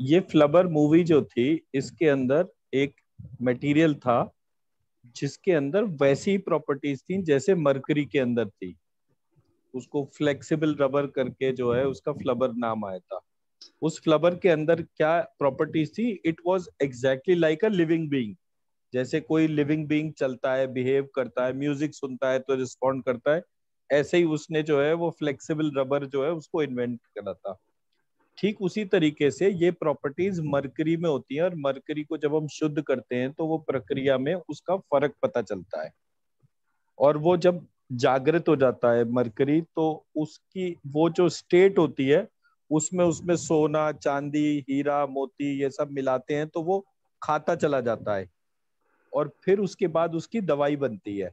ये फ्लबर मूवी जो थी, इसके अंदर एक मटेरियल था जिसके अंदर वैसी प्रॉपर्टीज थी जैसे मरकरी के अंदर थी। उसको फ्लेक्सिबल रबर करके जो है उसका फ्लबर नाम आया था। उस फ्लबर के अंदर क्या प्रॉपर्टीज थी? It was exactly like a living being. जैसे कोई लिविंग बीइंग चलता है, बिहेव करता है, म्यूजिक सुनता है तो रिस्पॉन्ड करता है, ऐसे ही उसने जो है वो फ्लेक्सिबल रबर जो है उसको इन्वेंट करा था। ठीक उसी तरीके से ये प्रॉपर्टीज मरकरी में होती हैं, और मरकरी को जब हम शुद्ध करते हैं तो वो प्रक्रिया में उसका फर्क पता चलता है। और वो जब जागृत हो जाता है मरकरी, तो उसकी वो जो स्टेट होती है उसमें उसमें सोना, चांदी, हीरा, मोती ये सब मिलाते हैं तो वो खाता चला जाता है, और फिर उसके बाद उसकी दवाई बनती है।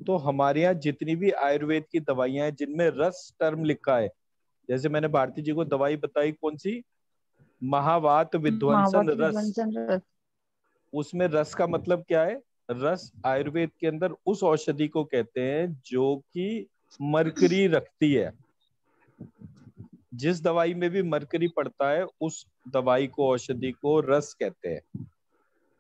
तो हमारे यहाँ जितनी भी आयुर्वेद की दवाइयां हैं जिनमें रस टर्म लिखा है, जैसे मैंने भारती जी को दवाई बताई कौन सी, महावात विध्वंसन महावत रस, विध्वंसन रस। उसमें रस का मतलब क्या है? रस आयुर्वेद के अंदर उस औषधि को कहते हैं जो कि मरकरी रखती है। जिस दवाई में भी मरकरी पड़ता है उस दवाई को, औषधि को रस कहते हैं।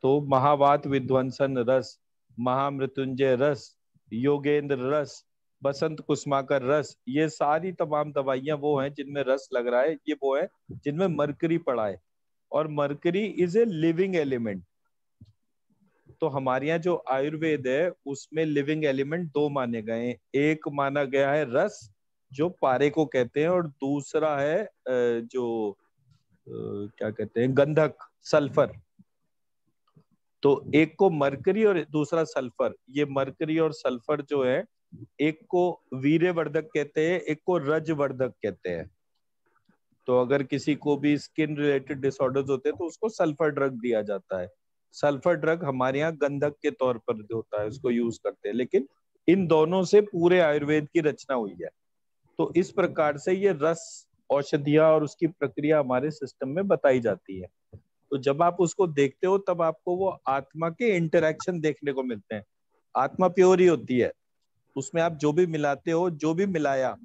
तो महावात विध्वंसन रस, महामृत्युंजय रस, योगेंद्र रस, बसंत कुसुमाकर रस, ये सारी तमाम दवाइयां वो हैं जिनमें रस लग रहा है, ये वो है जिनमें मरकरी पड़ा है। और mercury is a living element. तो हमारे यहाँ जो आयुर्वेद है उसमें लिविंग एलिमेंट दो माने गए हैं। एक माना गया है रस, जो पारे को कहते हैं, और दूसरा है जो क्या कहते हैं, गंधक, सल्फर। तो एक को मरकरी और दूसरा सल्फर। ये मरकरी और सल्फर जो है, एक को वीर्यवर्धक कहते हैं, एक को रजवर्धक कहते हैं। तो अगर किसी को भी स्किन रिलेटेड डिसऑर्डर्स होते हैं तो उसको सल्फर ड्रग दिया जाता है। सल्फर ड्रग हमारे यहाँ गंधक के तौर पर होता है, उसको यूज करते हैं। लेकिन इन दोनों से पूरे आयुर्वेद की रचना हुई है। तो इस प्रकार से ये रस औषधियां और उसकी प्रक्रिया हमारे सिस्टम में बताई जाती है। तो जब आप उसको देखते हो तब आपको वो आत्मा के इंटरेक्शन देखने को मिलते हैं। आत्मा प्योर ही होती है, उसमें आप जो भी मिलाते हो, जो भी मिलाया,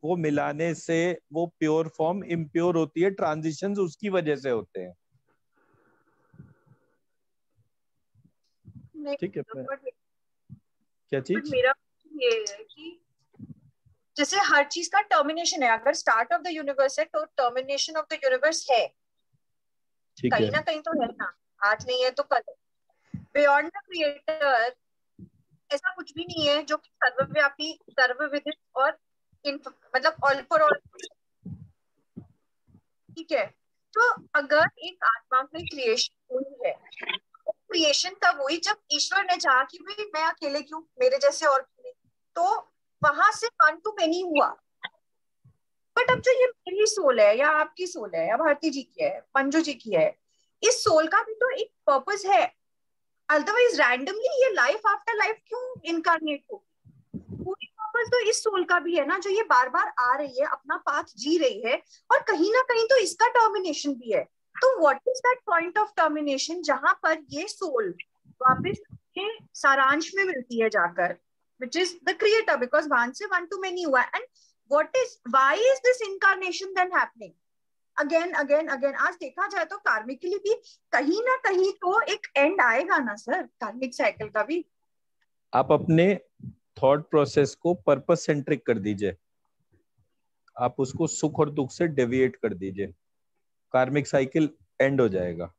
वो मिलाने से वो प्योर फॉर्म इम्प्योर होती है, ट्रांजिशंस उसकी वजह से होते हैं। ठीक है। क्या चीज? मेरा ये है कि जैसे हर चीज का टर्मिनेशन है, अगर स्टार्ट ऑफ द यूनिवर्स है तो टर्मिनेशन ऑफ द यूनिवर्स है, कहीं ना कहीं तो है ना, आज नहीं है तो कल है। बियॉन्ड द क्रिएटर ऐसा कुछ भी नहीं है जो कि सर्वव्यापी, सर्वविदित और मतलब ऑल फॉर ऑल। ठीक है, तो अगर एक आत्मा में क्रिएशन हुई है, क्रिएशन तब हुई जब ईश्वर ने चाहा कि भाई मैं अकेले क्यों, मेरे जैसे और क्यों, तो वहां से 1 to many हुआ। बट अब जो ये मेरी सोल है या आपकी सोल है या भारती जी की है, मंजू जी की है, इस सोल का भी तो एक पर्पस है। अदरवाइज रैंडमली ये लाइफ आफ्टर लाइफ क्यों इनकारनेट हो? पूरी पर्पस तो इस सोल का भी है ना, जो ये बार बार आ रही है, अपना पाथ जी रही है, और कहीं ना कहीं तो इसका टर्मिनेशन भी है। तो what is that point of termination जहां पर ये सोल वापस के सारांश में मिलती है जाकर, which is the creator, because one से 1 to many हुआ। and why is this incarnation then happening again? आज देखा जाए तो कार्मिकली भी कहीं ना कहीं तो एक एंड आएगा ना सर, कार्मिक साइकिल का भी। आप अपने थॉट प्रोसेस को पर्पस सेंट्रिक कर दीजिए, आप उसको सुख और दुख से डेविएट कर दीजिए, कार्मिक साइकिल एंड हो जाएगा।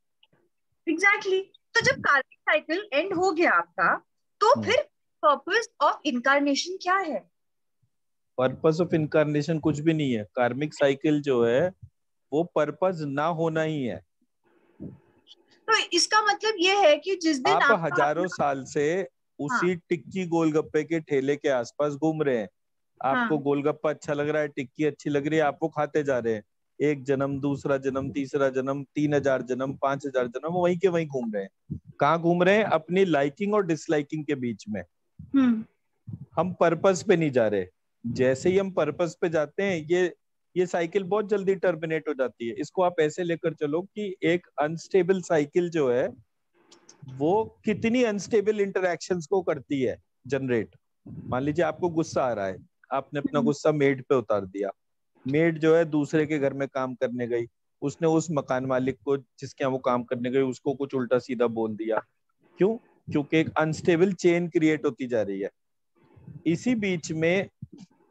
एग्जैक्टली तो जब कार्मिक साइकिल एंड हो गया आपका, तो फिर पर्पस ऑफ इनकारनेशन क्या है? पर्पस ऑफ इनकारनेशन कुछ भी नहीं है। कार्मिक साइकिल जो है वो पर्पस ना होना ही है। तो इसका मतलब ये है कि जिस दिन आप हजारों साल से उसी टिक्की गोलगप्पे के ठेले के आसपास घूम रहे हैं, आपको गोलगप्पा अच्छा लग रहा है, टिक्की अच्छी लग रही है, आप वो खाते जा रहे हैं। एक जन्म, दूसरा जन्म, तीसरा जन्म, 3000 जन्म, 5000 जन्म, वहीं के वहीं घूम रहे हैं। कहाँ घूम रहे हैं? अपनी लाइकिंग और डिसलाइकिंग के बीच में। हम पर्पस पे नहीं जा रहे। जैसे ही हम पर्पस पे जाते हैं, ये साइकिल बहुत जल्दी टर्मिनेट हो जाती है। इसको आप ऐसे लेकर चलो कि एक अनस्टेबल साइकिल जो है वो कितनी अनस्टेबल इंटरैक्शंस को करती है जनरेट। मान लीजिए आपको गुस्सा आ रहा है, आपने अपना गुस्सा मेड पे उतार दिया, मेड जो है दूसरे के घर में काम करने गई, उसने उस मकान मालिक को जिसके यहाँ वो काम करने गए उसको कुछ उल्टा सीधा बोल दिया। क्यों? क्योंकि एक अनस्टेबल चेन क्रिएट होती जा रही है। इसी बीच में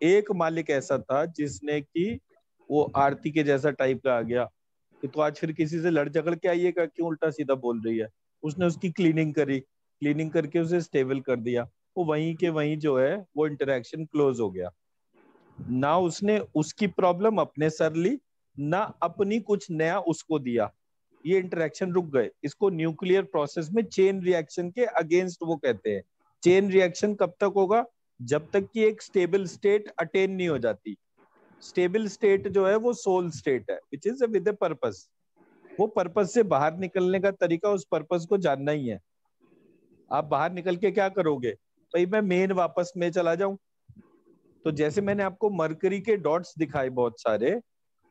एक मालिक ऐसा था जिसने कि वो आरती के जैसा टाइप का आ गया कि तो आज फिर किसी से लड़ झगड़ के आइएगा, क्यों उल्टा सीधा बोल रही है। उसने उसकी क्लीनिंग करी, क्लीनिंग करके उसे स्टेबल कर दिया। वो वहीं के वहीं जो है वो इंटरेक्शन क्लोज हो गया। ना उसने उसकी प्रॉब्लम अपने सर ली, ना अपनी कुछ नया उसको दिया। ये इंटरेक्शन रुक गए। इसको न्यूक्लियर प्रोसेस में चेन रिएक्शन के अगेंस्ट वो कहते हैं। चेन रिएक्शन कब तक होगा? जब तक कि एक स्टेबल स्टेट अटेन नहीं हो जाती। स्टेबल स्टेट जो है वो सोल स्टेट है, which is with a purpose. वो पर्पस से बाहर निकलने का तरीका उस पर्पस को जानना ही है। आप बाहर निकल के क्या करोगे? भाई मैं मेन वापस में चला जाऊं। तो जैसे मैंने आपको मरकरी के डॉट्स दिखाए बहुत सारे,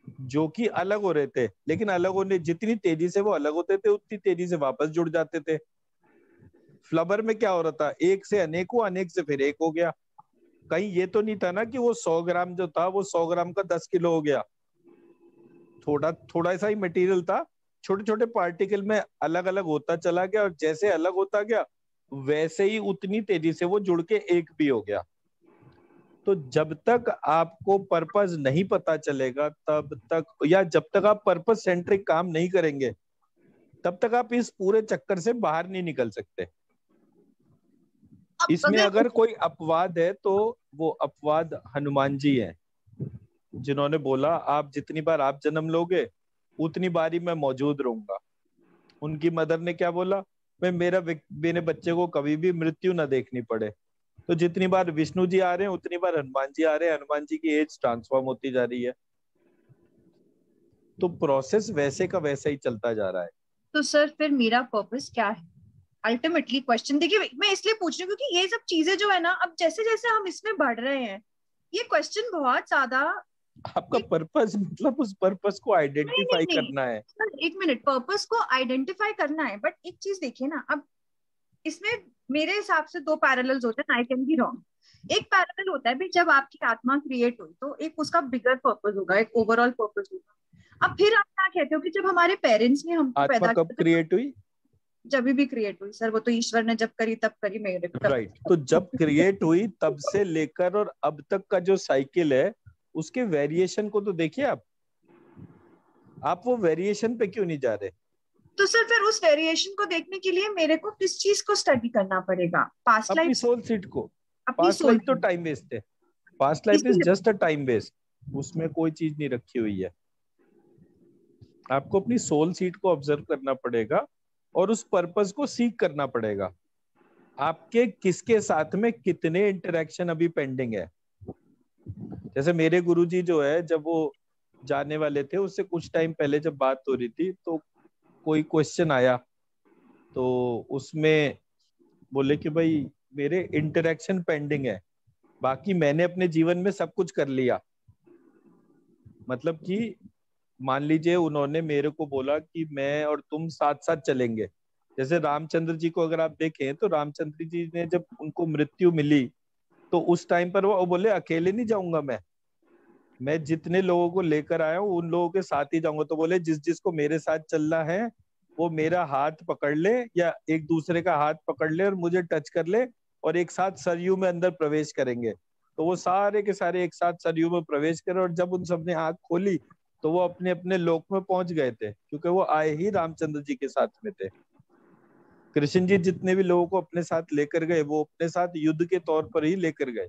जो कि अलग हो रहे थे, लेकिन अलग होने जितनी तेजी से वो अलग होते थे उतनी तेजी से वापस जुड़ जाते थे। फ्लावर में क्या हो रहा था? एक से अनेक हुआ, अनेक से फिर एक हो गया। कहीं ये तो नहीं था ना कि वो 100 ग्राम जो था वो 100 ग्राम का 10 किलो हो गया। थोड़ा थोड़ा सा ही मटेरियल था, छोटे छोटे पार्टिकल में अलग अलग होता चला गया, और जैसे अलग होता गया वैसे ही उतनी तेजी से वो जुड़ के एक भी हो गया। तो जब तक आपको पर्पस नहीं पता चलेगा तब तक, या जब तक आप पर्पस सेंट्रिक काम नहीं करेंगे तब तक आप इस पूरे चक्कर से बाहर नहीं निकल सकते। इसमें अगर कोई अपवाद है तो वो अपवाद हनुमान जी हैं, जिन्होंने बोला आप जितनी बार आप जन्म लोगे उतनी बार ही मैं मौजूद रहूंगा। उनकी मदर ने क्या बोला? मैं मेरे बच्चे को कभी भी मृत्यु ना देखनी पड़े। तो जितनी बार विष्णु जी आ रहे हैं उतनी बार हनुमान जी आ रहे हैं। हनुमान जी की एज ट्रांसफॉर्म होती जा रही है। तो प्रोसेस वैसे का वैसा ही चलता जा रहा है। तो सर फिर मेरा पर्पस क्या है अल्टीमेटली? क्वेश्चन देखिए, मैं इसलिए पूछ रही हूँ क्योंकि ये सब चीजें जो है ना, अब जैसे जैसे हम इसमें बढ़ रहे हैं, ये क्वेश्चन बहुत ज्यादा। आपका पर्पस मतलब उस पर्पस को नहीं नहीं आइडेंटिफाई नहीं करना है। सर, एक मिनट, पर्पस को आइडेंटिफाई करना है, बट एक चीज देखिए ना, अब इसमें मेरे हिसाब से दो पैरेलल्स होते हैं, आई कैन बी रॉन्ग। एक पैरेलल होता है भी जब आपकी आत्मा क्रिएट हुई तो एक उसका बिगर पर्पस होगा, एक ओवरऑल पर्पस होगा। अब फिर आप क्या कहते हो कि जब हमारे पेरेंट्स ने हमको आत्मा पैदा कब किया, क्रिएट हुई? जब भी क्रिएट हुई सर, वो तो ईश्वर ने जब करी तब करी, मेरे राइट। तो जब क्रिएट हुई तब से लेकर और अब तक का जो साइकिल है उसके वेरिएशन को तो देखिए आप वो वेरिएशन पे क्यों नहीं जा रहे? तो सर फिर उस वेरिएशन को देखने के लिए मेरे को किस चीज को स्टडी करना पड़ेगा? पास्ट अपनी लाइफ, सोल सीट को। अपनी पास्ट सोल। लाइफ तो टाइम वेस्ट है। पास्ट लाइफ इज इसीलिए जस्ट अ टाइम वेस्ट। उसमें कोई चीज नहीं रखी हुई है। आपको अपनी सोल सीट को ऑब्जर्व करना पड़ेगा और उस पर्पस को सीख करना पड़ेगा। आपके किसके साथ में कितने इंटरेक्शन अभी पेंडिंग है। जैसे मेरे गुरुजी जो है, जब वो जाने वाले थे उससे कुछ टाइम पहले जब बात हो रही थी तो कोई क्वेश्चन आया, तो उसमें बोले कि भाई मेरे इंटरेक्शन पेंडिंग है, बाकी मैंने अपने जीवन में सब कुछ कर लिया। मतलब कि मान लीजिए उन्होंने मेरे को बोला कि मैं और तुम साथ साथ चलेंगे। जैसे रामचंद्र जी को अगर आप देखें तो रामचंद्र जी ने जब उनको मृत्यु मिली तो उस टाइम पर वो बोले अकेले नहीं जाऊंगा, मैं जितने लोगों को लेकर आया हूँ उन लोगों के साथ ही जाऊंगा। तो बोले जिस जिसको मेरे साथ चलना है वो मेरा हाथ पकड़ ले या एक दूसरे का हाथ पकड़ ले और मुझे टच कर ले और एक साथ सरयू में अंदर प्रवेश करेंगे। तो वो सारे के सारे एक साथ सरयू में प्रवेश करे और जब उन सबने आंख खोली तो वो अपने अपने लोक में पहुंच गए थे, क्योंकि वो आए ही रामचंद्र जी के साथ में थे। कृष्ण जी जितने भी लोगों को अपने साथ लेकर गए वो अपने साथ युद्ध के तौर पर ही लेकर गए।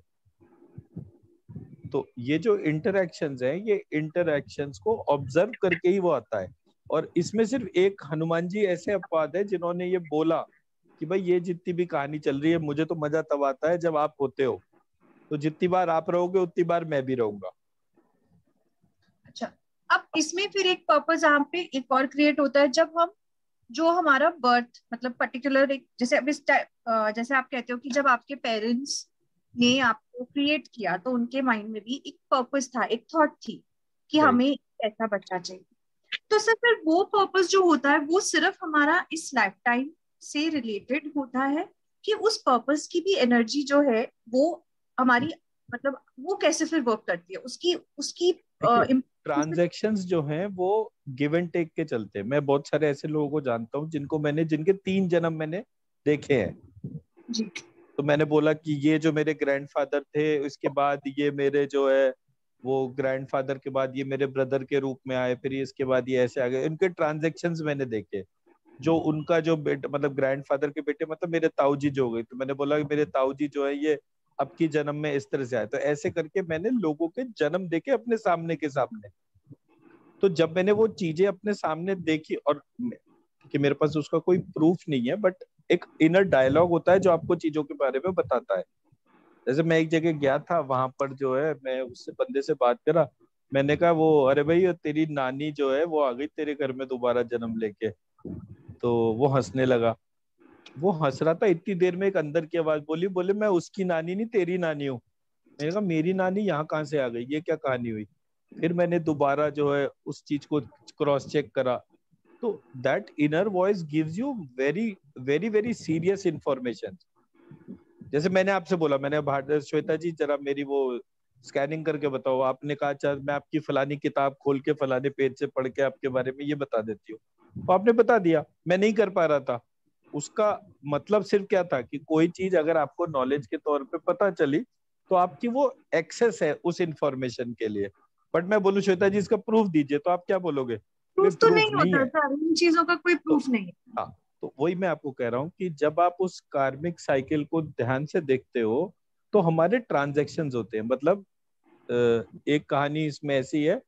तो ये जो इंटरैक्शंस हैं, ये इंटरैक्शंस को ऑब्जर्व करके ही वो आता है। और इसमें सिर्फ एक हनुमान जी ऐसे अपवाद है जिन्होंने ये बोला कि भाई ये जितनी भी कहानी चल रही है मुझे तो मजा तब आता है जब आप होते हो, तो जितनी बार आप रहोगे उतनी बार मैं भी रहूंगा। अच्छा, अब इसमें फिर एक पर्पस यहाँ पे एक और क्रिएट होता है जब हम, जो हमारा बर्थ मतलब पर्टिकुलर एक, जैसे अब जैसे आप कहते हो कि जब आपके पेरेंट्स ने आपको क्रिएट किया तो उनके माइंड में भी एक पर्पस था, एक थॉट थी कि Right. हमें ऐसा बच्चा चाहिए। तो सर फिर वो पर्पस जो होता है वो सिर्फ हमारा इस लाइफ टाइम से रिलेटेड होता है कि उस पर्पस की भी एनर्जी जो है वो हमारी मतलब वो कैसे फिर वर्क करती है, उसकी उसकी ट्रांजैक्शंस जो हैं वो गिव एंड टेक के चलते हैं। मैं बहुत सारे ऐसे लोगों को जानता हूँ जिनके 3 जन्म मैंने देखे हैं जी। तो मैंने बोला कि ये जो मेरे ग्रैंडफादर थे, उसके बाद ये मेरे जो है वो ग्रैंडफादर के बाद ये मेरे ब्रदर के रूप में आए, फिर इसके बाद ये ऐसे आ गए। इनके ट्रांजैक्शंस मैंने देखे। जो उनका जो बेटा मतलब ग्रैंडफादर के बेटे मतलब मेरे ताऊ जी जो हो गए, तो मैंने बोला कि मेरे ताऊ जी जो है ये अब की जन्म में इस तरह से आए। तो ऐसे करके मैंने लोगों के जन्म देखे अपने सामने के सामने। तो जब मैंने वो चीजें अपने सामने देखी, और कि मेरे पास उसका कोई प्रूफ नहीं है, बट एक इनर डायलॉग होता है जो आपको चीजों के बारे में बताता है। जैसे मैं एक जगह गया था, वहां पर जो है मैं उससे बंदे से बात करा, मैंने कहा वो अरे भाई तेरी नानी जो है वो आ गई तेरे घर में दोबारा जन्म लेके। तो वो हंसने लगा। वो हंस रहा था, इतनी देर में एक अंदर की आवाज बोली, बोले मैं उसकी नानी नहीं तेरी नानी हूँ। मैंने कहा मेरी नानी यहाँ कहाँ से आ गई, ये क्या कहानी हुई। फिर मैंने दोबारा जो है उस चीज को क्रॉस चेक करा। तो that inner voice gives you very very very serious information. जैसे मैंने आपसे बोला, मैंने भारत श्वेता जी जरा मेरी वो स्कैनिंग करके बताओ, आपने कहा चल मैं आपकी फलानी किताब खोल के फलाने पेज से पढ़ के आपके बारे में ये बता देती हूँ, तो आपने बता दिया। मैं नहीं कर पा रहा था। उसका मतलब सिर्फ क्या था कि कोई चीज अगर आपको नॉलेज के तौर पे पता चली तो आपकी वो एक्सेस है उस इंफॉर्मेशन के लिए। बट मैं बोलूं श्वेता जी इसका प्रूफ दीजिए, तो आप क्या बोलोगे? प्रूफ तो प्रूफ नहीं नहीं होता है। सर, इन चीजों का कोई तो प्रूफ नहीं है। हाँ, तो वही मैं आपको कह रहा हूँ कि जब आप उस कार्मिक साइकिल को ध्यान से देखते हो तो हमारे ट्रांजैक्शंस होते हैं। मतलब एक कहानी इसमें ऐसी है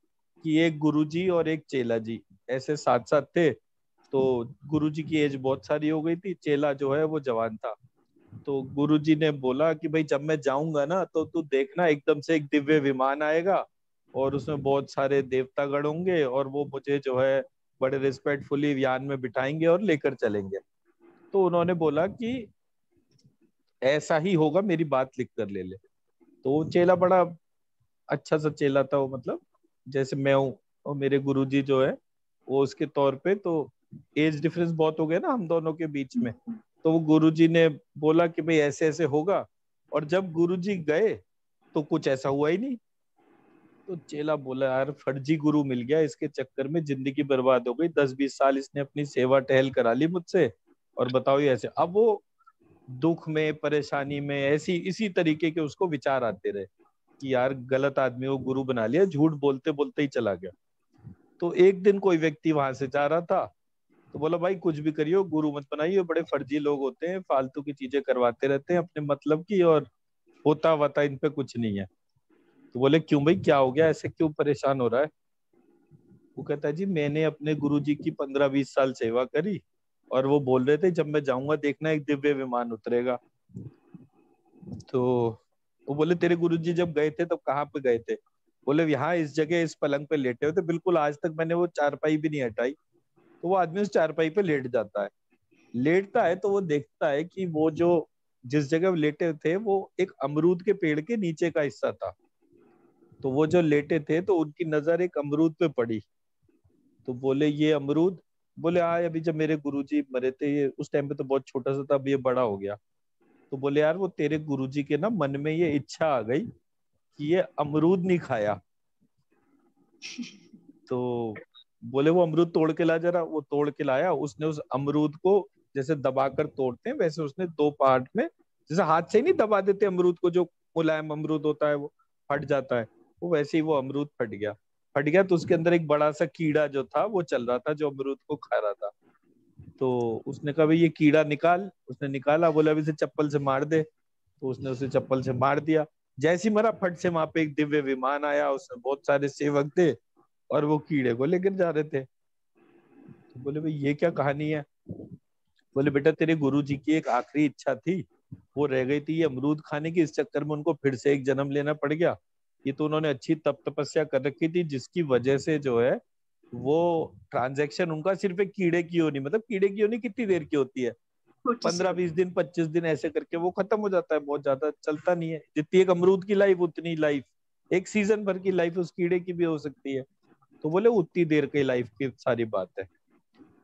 कि एक गुरुजी और एक चेला जी ऐसे साथ साथ थे। तो गुरुजी की एज बहुत सारी हो गई थी, चेला जो है वो जवान था। तो गुरुजी ने बोला कि भाई जब मैं जाऊंगा ना तो तू देखना एकदम से एक दिव्य विमान आएगा और उसमें बहुत सारे देवतागण होंगे और वो मुझे जो है बड़े रिस्पेक्टफुली यान में बिठाएंगे और लेकर चलेंगे। तो उन्होंने बोला कि ऐसा ही होगा, मेरी बात लिख कर ले ले। तो चेला बड़ा अच्छा सा चेला था वो, मतलब जैसे मैं हूँ और मेरे गुरुजी जो है वो उसके तौर पे, तो एज डिफरेंस बहुत हो गया ना हम दोनों के बीच में। तो वो गुरुजी ने बोला कि भाई ऐसे ऐसे होगा। और जब गुरुजी गए तो कुछ ऐसा हुआ ही नहीं। तो चेला बोला यार फर्जी गुरु मिल गया, इसके चक्कर में जिंदगी बर्बाद हो गई, 10-20 साल इसने अपनी सेवा टहल करा ली मुझसे, और बताओ ये ऐसे। अब वो दुख में परेशानी में ऐसी इसी तरीके के उसको विचार आते रहे कि यार गलत आदमी को गुरु बना लिया, झूठ बोलते बोलते ही चला गया। तो एक दिन कोई व्यक्ति वहां से जा रहा था, तो बोला भाई कुछ भी करियो गुरु मत बनाइए, बड़े फर्जी लोग होते हैं, फालतू की चीजें करवाते रहते हैं अपने मतलब की, और होता वता इन पे कुछ नहीं है। तो बोले क्यों भाई, क्या हो गया, ऐसे क्यों परेशान हो रहा है? वो कहता है जी मैंने अपने गुरुजी की 15-20 साल सेवा करी, और वो बोल रहे थे जब मैं जाऊंगा देखना एक दिव्य विमान उतरेगा। तो वो बोले तेरे गुरुजी जब गए थे तब कहाँ पे गए थे? बोले यहाँ इस जगह इस पलंग पे लेटे हुए थे, बिल्कुल आज तक मैंने वो चारपाई भी नहीं हटाई। तो वो आदमी उस चारपाई पे लेट जाता है। लेटता है तो वो देखता है कि वो जो जिस जगह वो लेटे थे वो एक अमरूद के पेड़ के नीचे का हिस्सा था। तो वो जो लेटे थे तो उनकी नजर एक अमरूद पे पड़ी। तो बोले ये अमरूद? बोले हाँ, अभी जब मेरे गुरुजी मरे थे ये उस टाइम पे तो बहुत छोटा सा था, अब ये बड़ा हो गया। तो बोले यार वो तेरे गुरुजी के ना मन में ये इच्छा आ गई कि ये अमरूद नहीं खाया। तो बोले वो अमरूद तोड़ के ला जरा। वो तोड़ के लाया, उसने उस अमरूद को जैसे दबाकर तोड़ते हैं वैसे उसने 2 पार्ट में, जैसे हाथ से ही नहीं दबा देते अमरूद को, जो मुलायम अमरूद होता है वो फट जाता है, वो वैसे ही वो अमरूद फट गया। फट गया तो उसके अंदर एक बड़ा सा कीड़ा जो था वो चल रहा था, जो अमरूद को खा रहा था। तो उसने कहा भाई ये कीड़ा निकाल। उसने निकाला, बोला अभी इसे चप्पल से मार दे। तो उसने उसे चप्पल से मार दिया। जैसे ही मरा फट से वहां पे एक दिव्य विमान आया, उसमें बहुत सारे सेवक थे और वो कीड़े को लेकर जा रहे थे। तो बोले भाई ये क्या कहानी है? बोले बेटा तेरे गुरु जी की एक आखिरी इच्छा थी, वो रह गई थी ये अमरूद खाने की, इस चक्कर में उनको फिर से एक जन्म लेना पड़ गया। ये तो उन्होंने अच्छी तप तपस्या कर रखी थी जिसकी वजह से जो है वो ट्रांजैक्शन उनका सिर्फ एक कीड़े की होनी, मतलब कीड़े की होनी कितनी देर की होती है, छोटी सी 15-20 दिन 25 दिन ऐसे करके वो खत्म हो जाता है, बहुत ज्यादा चलता नहीं है। जितनी एक अमरूद की लाइफ उतनी लाइफ एक सीजन भर की लाइफ उस कीड़े की भी हो सकती है। तो बोले उतनी देर की लाइफ की सारी बात है।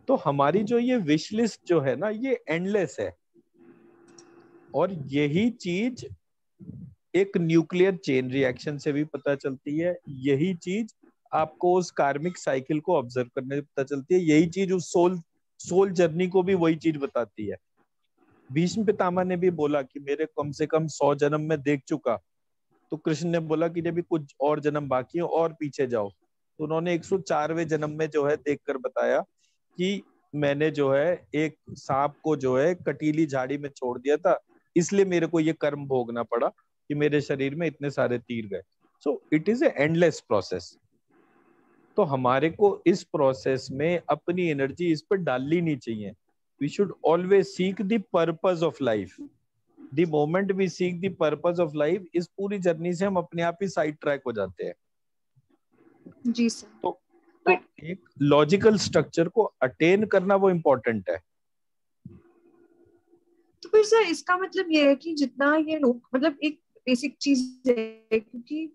तो हमारी जो ये विश लिस्ट जो है ना ये एंडलेस है, और यही चीज एक न्यूक्लियर चेन रिएक्शन से भी पता चलती है। यही चीज आपको उस कार्मिक साइकिल को ऑब्जर्व करने से पता चलती है। यही चीज उस सोल जर्नी को भी वही चीज बताती है। भीष्म पितामह ने भी बोला कि मेरे कम से कम 100 जन्म में देख चुका। तो कृष्ण ने बोला कि जब कुछ और जन्म बाकी है और पीछे जाओ। तो उन्होंने 104वें जन्म में जो है देखकर बताया कि मैंने जो है एक सांप को जो है कटीली झाड़ी में छोड़ दिया था, इसलिए मेरे को ये कर्म भोगना पड़ा कि मेरे शरीर में इतने सारे तीर गए। So it is a endless process. तो हमारे को इस प्रोसेस में अपनी एनर्जी इस पर डालनी नहीं चाहिए। We should always seek the purpose of life. The moment we seek the purpose of life, इस पूरी जर्नी से हम अपने आप ही साइड ट्रैक हो जाते हैं। जी सर। तो एक लॉजिकल स्ट्रक्चर को अटेन करना वो इम्पोर्टेंट है। तो फिर सर इसका मतलब ये है कि जितना ये लोग, मतलब एक बेसिक चीज है, क्योंकि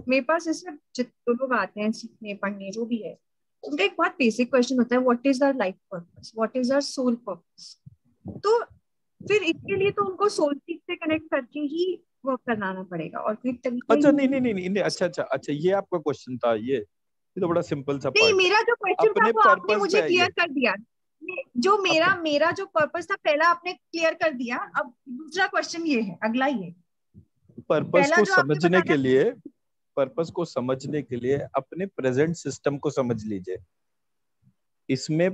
मेरे पास ऐसे जितने लोग आते हैं सीखने पढ़ने जो भी है, उनका एक बहुत बेसिक क्वेश्चन होता है, what is our life purpose, what is our soul purpose. तो फिर इसके लिए तो उनको सोल सीख से कनेक्ट करके ही वर्क कराना पड़ेगा। और फिर अच्छा नहीं, अच्छा ये आपका क्वेश्चन था। ये तो बड़ा सिंपल सा नहीं, पार्ट है। मेरा जो क्वेश्चन था अपने वो आपने पर्पस मुझे पे क्लियर आइए। कर दिया। जो मेरा जो पर्पस था पहला आपने क्लियर कर दिया। अब दूसरा क्वेश्चन ये है, अगला ये पर्पस पहला को जो आपने समझने बताया। के लिए, पर्पस को समझने के लिए अपने प्रेजेंट सिस्टम को समझ लीजिए। इसमें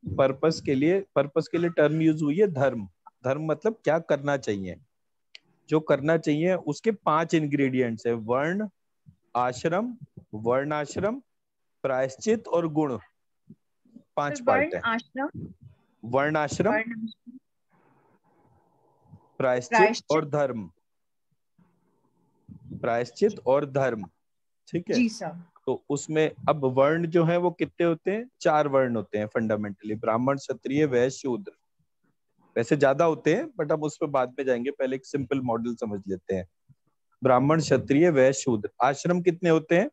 पर्पस के लिए टर्म यूज हुई है धर्म। धर्म मतलब क्या करना चाहिए। जो करना चाहिए उसके 5 इंग्रेडिएंट्स है: वर्ण आश्रम, वर्णाश्रम, प्रायश्चित और गुण। 5 पार्ट वर्ण है। आश्रम, वर्णाश्रम, वर्ण प्रायश्चित प्रायश्चित। और धर्म। प्रायश्चित और धर्म, ठीक है। जी सर। तो उसमें अब वर्ण जो है वो कितने होते हैं? 4 वर्ण होते हैं फंडामेंटली: ब्राह्मण, क्षत्रिय, वैश्य, शूद्र। वैसे ज्यादा होते हैं बट हम उस पर बाद में जाएंगे, पहले एक सिंपल मॉडल समझ लेते हैं। ब्राह्मण, क्षत्रिय, वैश्य, शूद्र। आश्रम कितने होते हैं?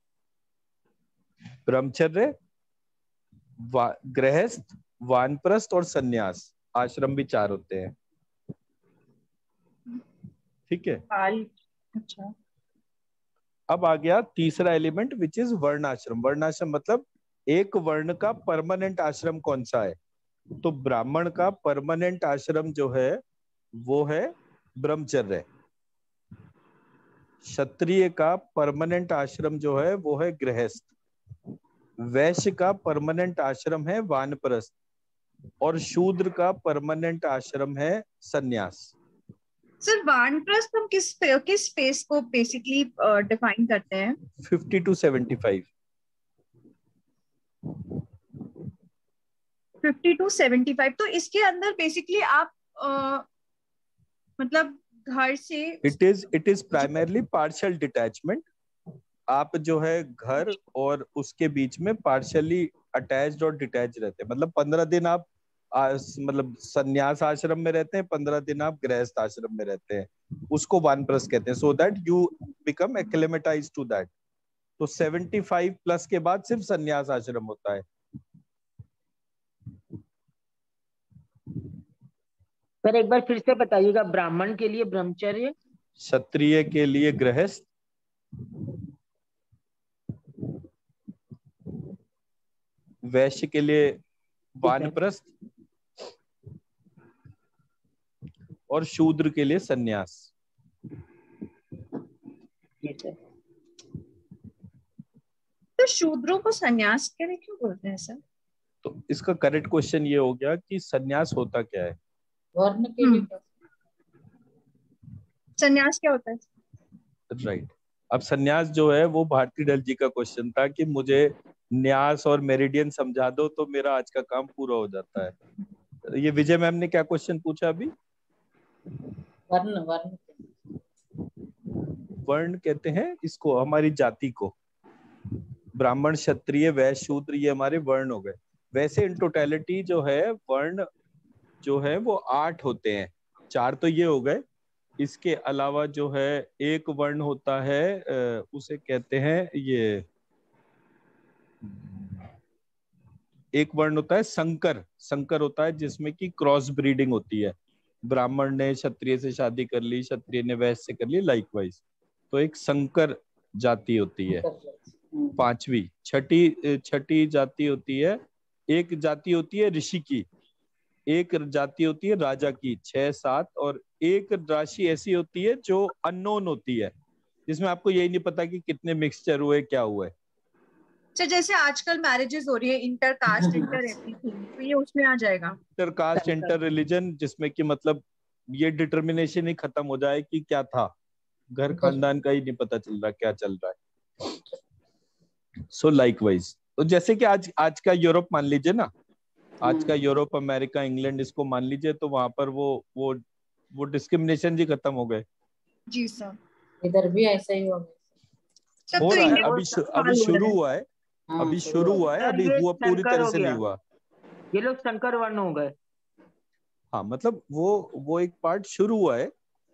ब्रह्मचर्य, गृहस्थ, वानप्रस्थ और सन्यास। आश्रम भी 4 होते हैं, ठीक है। अच्छा। अब आ गया तीसरा एलिमेंट विच इज वर्णाश्रम। वर्णाश्रम मतलब एक वर्ण का परमानेंट आश्रम कौन सा है। तो ब्राह्मण का परमानेंट आश्रम जो है वो है ब्रह्मचर्य। क्षत्रिय का परमानेंट आश्रम जो है वो है गृहस्थ। वैश्य का परमानेंट आश्रम है वानप्रस्थ। और शूद्र का परमानेंट आश्रम है सन्यास। सर वानप्रस्थ हम किस स्पेस को बेसिकली डिफाइन करते हैं? 50 to 75। 50 to 75। तो इसके अंदर बेसिकली आप मतलब घर से it is primarily partial detachment. आप जो है घर और उसके बीच में पार्शियली अटैच्ड और डिटैच रहते हैं। मतलब 15 दिन आप मतलब संन्यास आश्रम में रहते हैं, 15 दिन आप गृहस्थ आश्रम में रहते हैं। उसको वानप्रस्थ कहते हैं। So that you become acclimatized to that. तो 75 प्लस के बाद सिर्फ संन्यास आश्रम होता है। सर एक बार फिर से बताइएगा। ब्राह्मण के लिए ब्रह्मचर्य, क्षत्रिय के लिए गृहस्थ, वैश्य के लिए वानप्रस्थ और शूद्र के लिए सन्यास। तो शूद्रों को सन्यास क्यों बोलते हैं सर? तो इसका करेक्ट क्वेश्चन ये हो गया कि सन्यास होता क्या है। वर्ण के लिए सन्यास क्या होता है? राइट। अब सन्यास जो है वो भारती दल जी का क्वेश्चन था कि मुझे न्यास और मेरिडियन समझा दो तो मेरा आज का काम पूरा हो जाता है। ये विजय मैम ने क्या क्वेश्चन पूछा अभी? वर्ण वर्ण वर्ण कहते हैं इसको, हमारी जाति को। ब्राह्मण, क्षत्रिय, वैश्य, शूद्र ये हमारे वर्ण हो गए। वैसे इन टोटलिटी जो है वर्ण जो है वो 8 होते हैं। 4 तो ये हो गए। इसके अलावा जो है एक वर्ण होता है, उसे कहते हैं ये, एक वर्ण होता है संकर। संकर होता है जिसमें कि क्रॉस ब्रीडिंग होती है। ब्राह्मण ने क्षत्रिय से शादी कर ली, क्षत्रिय ने वैश्य से कर ली, लाइकवाइज। तो एक संकर जाति होती है, पांचवी। छठी जाति होती है, एक जाति होती है ऋषि की, एक जाति होती है राजा की, 6 7, और एक राशि ऐसी होती है जो अननोन होती है, जिसमें आपको यही नहीं पता कि कितने मिक्सचर हुए, क्या हुआ है। तो जैसे आजकल मैरिजेस हो रही है इंटर कास्ट इंटर एवरीथिंग, तो ये उसमें आ जाएगा। इंटर कास्ट इंटर रिलीजन, जिसमें कि मतलब ये डिटर्मिनेशन ही खत्म हो जाए कि क्या था, घर खानदान का ही नहीं पता चल रहा क्या चल रहा है। सो लाइकवाइज, तो जैसे कि आज का यूरोप मान लीजिए ना, आज का यूरोप, अमेरिका, इंग्लैंड, इसको मान लीजिए, तो वहां पर वो डिस्क्रिमिनेशन जी खत्म हो गए। जी सर, इधर भी ऐसा ही होगा। हो रहा है, अभी शुरू हुआ है, अभी शुरू हुआ है, अभी हुआ पूरी तरह से नहीं हुआ। ये लोग संकर वर्ण हो गए। हाँ, मतलब वो एक पार्ट शुरू हुआ है,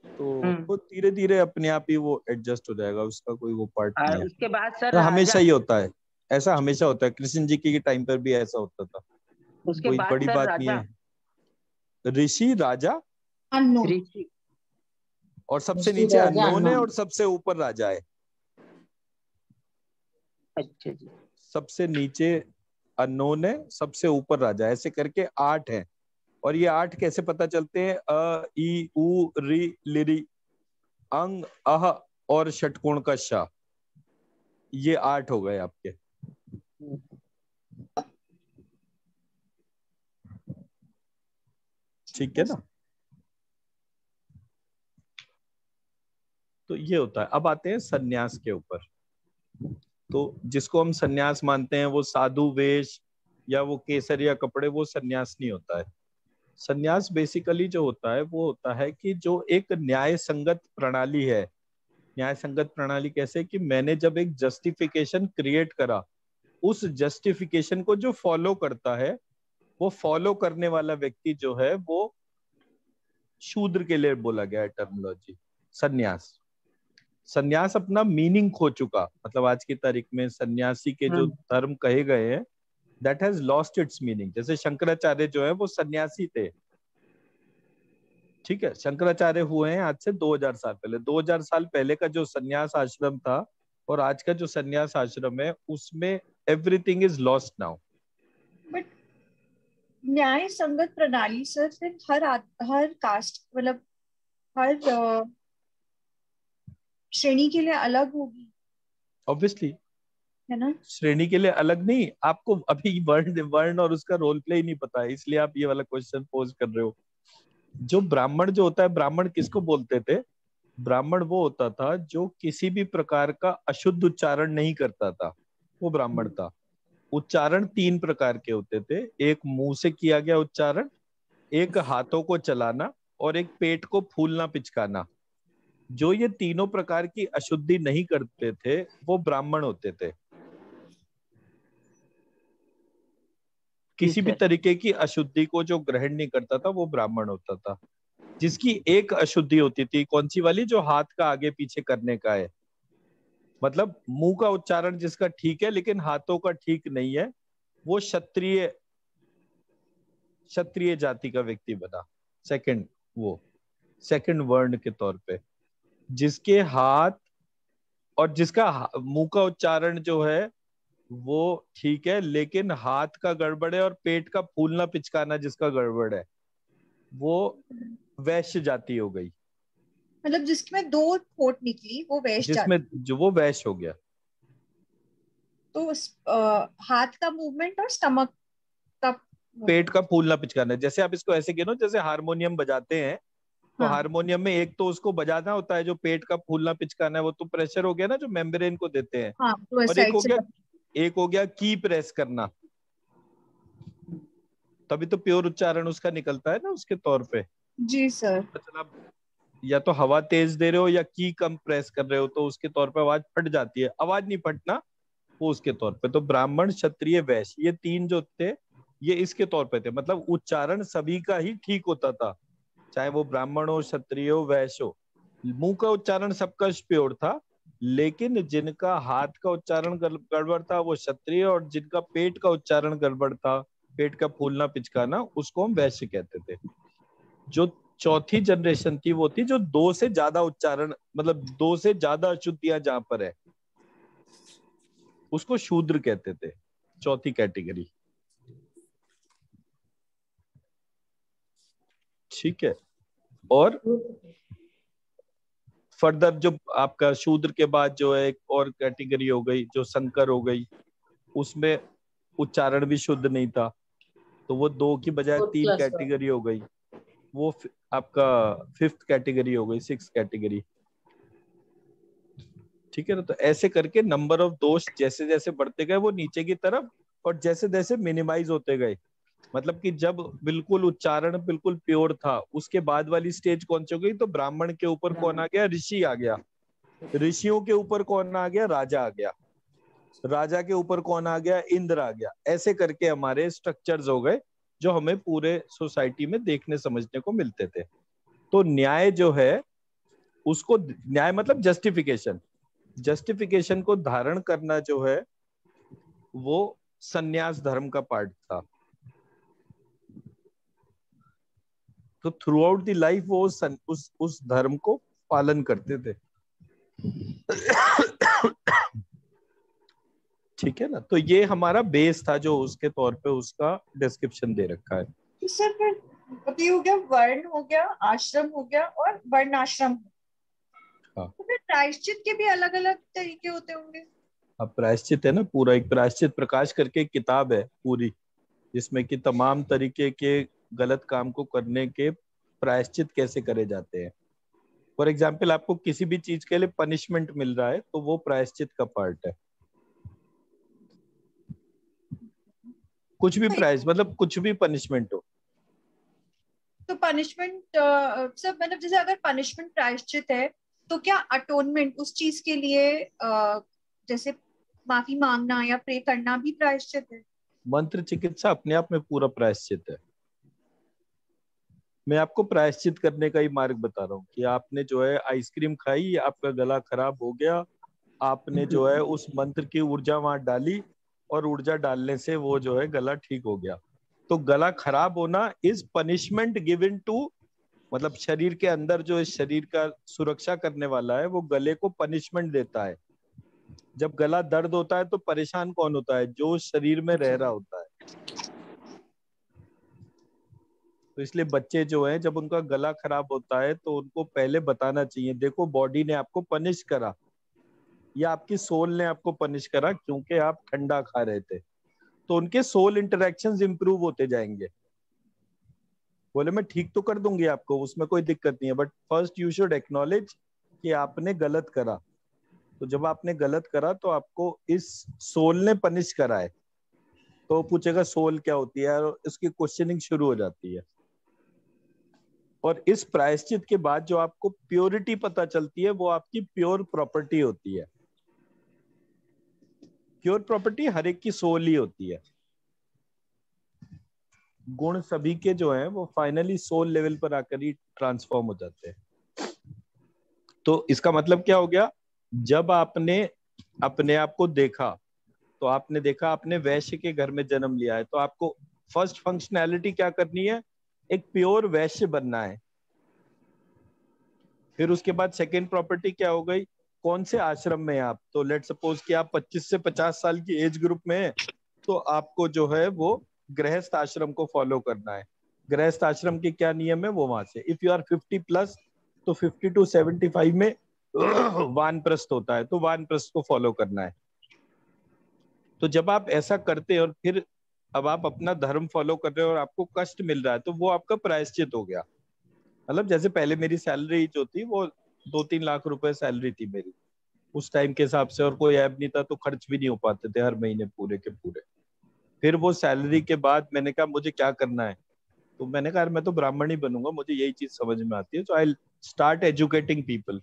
तो वो धीरे धीरे अपने आप ही वो एडजस्ट हो जाएगा, उसका कोई वो पार्ट नहीं है। उसके बाद सर हमेशा ही होता है ऐसा, हमेशा होता है। कृष्ण जी के टाइम पर भी ऐसा होता था, उसके कोई बाद बड़ी सर बात नहीं है। ऋषि, राजा, ऋषि, और सबसे नीचे अननोन है, और सबसे ऊपर राजा है। अच्छा जी। सबसे नीचे अननोन है, सबसे ऊपर राजा, ऐसे करके 8 हैं। और ये 8 कैसे पता चलते हैं? अ, ई, उ, रि, लिरि, अंग, अह और षटकोण का शा, ये 8 हो गए आपके। ठीक है ना? तो ये होता है। अब आते हैं सन्यास के ऊपर। तो जिसको हम सन्यास मानते हैं वो साधु वेश या वो केसरिया कपड़े, वो सन्यास नहीं होता है। सन्यास बेसिकली जो होता है वो होता है कि जो एक न्याय संगत प्रणाली है। न्याय संगत प्रणाली कैसे? कि मैंने जब एक जस्टिफिकेशन क्रिएट करा, उस जस्टिफिकेशन को जो फॉलो करता है, वो फॉलो करने वाला व्यक्ति जो है वो शूद्र के लिए बोला गया है टर्मिनोलॉजी सन्यास। सन्यास अपना मीनिंग खो चुका, मतलब आज की तारीख में सन्यासी के जो धर्म कहे गए हैं, that has lost its meaning. जैसे शंकराचार्य जो है वो सन्यासी थे, ठीक है, शंकराचार्य हुए हैं आज से 2000 साल पहले। 2000 साल पहले का जो सन्यास आश्रम था और आज का जो सन्यास आश्रम है, उसमें everything is lost now. But न्याय संगत प्रणाली सर फिर हर कास्ट, मतलब हर श्रेणी के लिए अलग होगी ऑब्वियसली, है ना? श्रेणी के लिए अलग नहीं। आपको अभी वर्ण वर्ण और उसका रोल प्ले ही नहीं पता है, इसलिए आप ये वाला क्वेश्चन पोज कर रहे हो। जो ब्राह्मण जो होता है, ब्राह्मण किसको बोलते थे? ब्राह्मण वो होता था जो किसी भी प्रकार का अशुद्ध उच्चारण नहीं करता था, वो ब्राह्मण था। उच्चारण 3 प्रकार के होते थे, एक मुंह से किया गया उच्चारण, एक हाथों को चलाना, और एक पेट को फूलना पिचकाना। जो ये तीनों प्रकार की अशुद्धि नहीं करते थे वो ब्राह्मण होते थे। किसी भी तरीके की अशुद्धि को जो ग्रहण नहीं करता था वो ब्राह्मण होता था। जिसकी एक अशुद्धि होती थी, कौन सी वाली? जो हाथ का आगे पीछे करने का है, मतलब मुंह का उच्चारण जिसका ठीक है लेकिन हाथों का ठीक नहीं है, वो क्षत्रिय जाति का व्यक्ति बना। सेकंड वर्ण के तौर पे, जिसके हाथ और जिसका मुंह का उच्चारण जो है वो ठीक है लेकिन हाथ का गड़बड़ है, और पेट का फूलना पिचकाना जिसका गड़बड़ है, वो वैश्य जाति हो गई। मतलब जिसमें 2 होंठ निकली वो वैश्य जिसमें जाति। जो वो वैश्य हो गया। तो हाथ का मूवमेंट और स्टमक का पेट का फूलना पिचकाना, जैसे आप इसको ऐसे गिनो, जैसे हारमोनियम बजाते हैं तो हाँ। हारमोनियम में एक तो उसको बजाना होता है, जो पेट का फूलना पिचकाना है वो तो प्रेशर हो गया ना जो मेम्ब्रेन को देते हैं। हाँ, तो और एक हो गया की प्रेस करना, तभी तो प्योर उच्चारण उसका निकलता है ना उसके तौर पे। जी सर। मतलब या तो हवा तेज दे रहे हो या की कम प्रेस कर रहे हो तो उसके तौर पे आवाज फट जाती है। आवाज नहीं फटना, वो उसके तौर पे। तो ब्राह्मण, क्षत्रिय, वैश्य, ये 3 जो थे ये इसके तौर पे थे। मतलब उच्चारण सभी का ही ठीक होता था, चाहे वो ब्राह्मण हो, क्षत्रिय हो, वैश्य हो। मुंह का उच्चारण सबका प्योर था, लेकिन जिनका हाथ का उच्चारण गड़बड़ था वो क्षत्रिय, और जिनका पेट का उच्चारण गड़बड़ था, पेट का फूलना पिचकाना, उसको हम वैश्य कहते थे। जो चौथी जनरेशन थी वो थी जो 2 से ज्यादा उच्चारण, मतलब 2 से ज्यादा अशुद्धियां जहां पर है उसको शूद्र कहते थे, चौथी कैटेगरी। ठीक है। और फर्दर जो आपका शूद्र के बाद जो है एक और कैटेगरी हो गई जो संकर हो गई, उसमें उच्चारण भी शुद्ध नहीं था, तो वो 2 की बजाय 3 कैटेगरी हो गई, वो आपका 5th कैटेगरी हो गई, 6th कैटेगरी। ठीक है ना। तो ऐसे करके नंबर ऑफ दोष जैसे जैसे बढ़ते गए वो नीचे की तरफ, और जैसे जैसे मिनिमाइज होते गए, मतलब कि जब बिल्कुल उच्चारण बिल्कुल प्योर था, उसके बाद वाली स्टेज कौन सी हो गई, तो ब्राह्मण के ऊपर कौन आ गया, ऋषि आ गया। ऋषियों के ऊपर कौन आ गया, राजा आ गया। राजा के ऊपर कौन आ गया, इंद्र आ गया। ऐसे करके हमारे स्ट्रक्चर्स हो गए जो हमें पूरे सोसाइटी में देखने समझने को मिलते थे। तो न्याय जो है उसको, न्याय मतलब जस्टिफिकेशन, जस्टिफिकेशन को धारण करना जो है वो संन्यास धर्म का पार्ट था। तो थ्रू आउट द लाइफ वो उस धर्म को पालन करते थे। ठीक है ना। तो ये हमारा बेस था जो उसके तौर पे उसका डिस्क्रिप्शन दे रखा है। तो सर फिर ये हो गया, वर्ण हो गया, आश्रम हो गया और वर्ण आश्रम। हाँ। तो फिर प्रायश्चित के भी अलग अलग तरीके होते होंगे। अब प्रायश्चित है ना, पूरा एक प्रायश्चित प्रकाश करके एक किताब है पूरी, जिसमें कि तमाम तरीके के गलत काम को करने के प्रायश्चित कैसे करे जाते हैं। फॉर एग्जाम्पल आपको किसी भी चीज के लिए पनिशमेंट मिल रहा है तो वो प्रायश्चित का पार्ट है। कुछ भी प्राइस मतलब कुछ भी पनिशमेंट हो। तो पनिशमेंट सर, मतलब जैसे अगर पनिशमेंट प्रायश्चित है तो क्या अटोनमेंट उस चीज के लिए जैसे माफी मांगना या प्रे करना भी प्रायश्चित है? मंत्र चिकित्सा अपने आप में पूरा प्रायश्चित है। मैं आपको प्रायश्चित करने का ही मार्ग बता रहा हूँ कि आपने जो है आइसक्रीम खाई, आपका गला खराब हो गया, आपने जो है उस मंत्र की ऊर्जा वहां डाली और ऊर्जा डालने से वो जो है गला ठीक हो गया। तो गला खराब होना इज पनिशमेंट गिवन टू, मतलब शरीर के अंदर जो इस शरीर का सुरक्षा करने वाला है वो गले को पनिशमेंट देता है। जब गला दर्द होता है तो परेशान कौन होता है, जो शरीर में रह रहा होता है। तो इसलिए बच्चे जो हैं जब उनका गला खराब होता है तो उनको पहले बताना चाहिए, देखो बॉडी ने आपको पनिश करा या आपकी सोल ने आपको पनिश करा क्योंकि आप ठंडा खा रहे थे। तो उनके सोल इंटरेक्शंस इंप्रूव होते जाएंगे। बोले मैं ठीक तो कर दूंगी आपको, उसमें कोई दिक्कत नहीं है, but first you should acknowledge कि आपने गलत करा। तो जब आपने गलत करा तो आपको इस सोल ने पनिश करा है, तो पूछेगा सोल क्या होती है और इसकी क्वेश्चनिंग शुरू हो जाती है। और इस प्रायश्चित के बाद जो आपको प्योरिटी पता चलती है वो आपकी प्योर प्रॉपर्टी होती है। प्योर प्रॉपर्टी हर एक की सोल ही होती है। गुण सभी के जो है वो फाइनली सोल लेवल पर आकर ही ट्रांसफॉर्म हो जाते हैं। तो इसका मतलब क्या हो गया, जब आपने अपने आप को देखा तो आपने देखा आपने वैश्य के घर में जन्म लिया है, तो आपको फर्स्ट फंक्शनैलिटी क्या करनी है, एक प्योर वैश्य बनना है। फिर उसके बाद सेकेंड प्रॉपर्टी क्या हो गई, कौन से आश्रम में आप, तो लेट सपोज कि आप 25 से 50 साल की एज ग्रुप में हैं, तो आपको जो है वो गृहस्थ आश्रम को फॉलो करना है। गृहस्थ आश्रम के क्या नियम है वो वहां से, इफ यू आर 50 प्लस तो 50 to 75 में वानप्रस्थ होता है, तो वानप्रस्थ को फॉलो करना है। तो जब आप ऐसा करते हैं और फिर अब आप अपना धर्म फॉलो कर रहे हो और आपको कष्ट मिल रहा है, तो वो आपका प्रायश्चित हो गया। मतलब जैसे पहले मेरी सैलरी जो थी वो 2-3 लाख रुपए सैलरी थी मेरी उस टाइम के हिसाब से, और कोई ऐप नहीं था तो खर्च भी नहीं हो पाते थे हर महीने पूरे के पूरे। फिर वो सैलरी के बाद मैंने कहा मुझे क्या करना है, तो मैंने कहा मैं तो ब्राह्मण ही बनूंगा, मुझे यही चीज समझ में आती है, तो आई स्टार्ट एजुकेटिंग पीपल।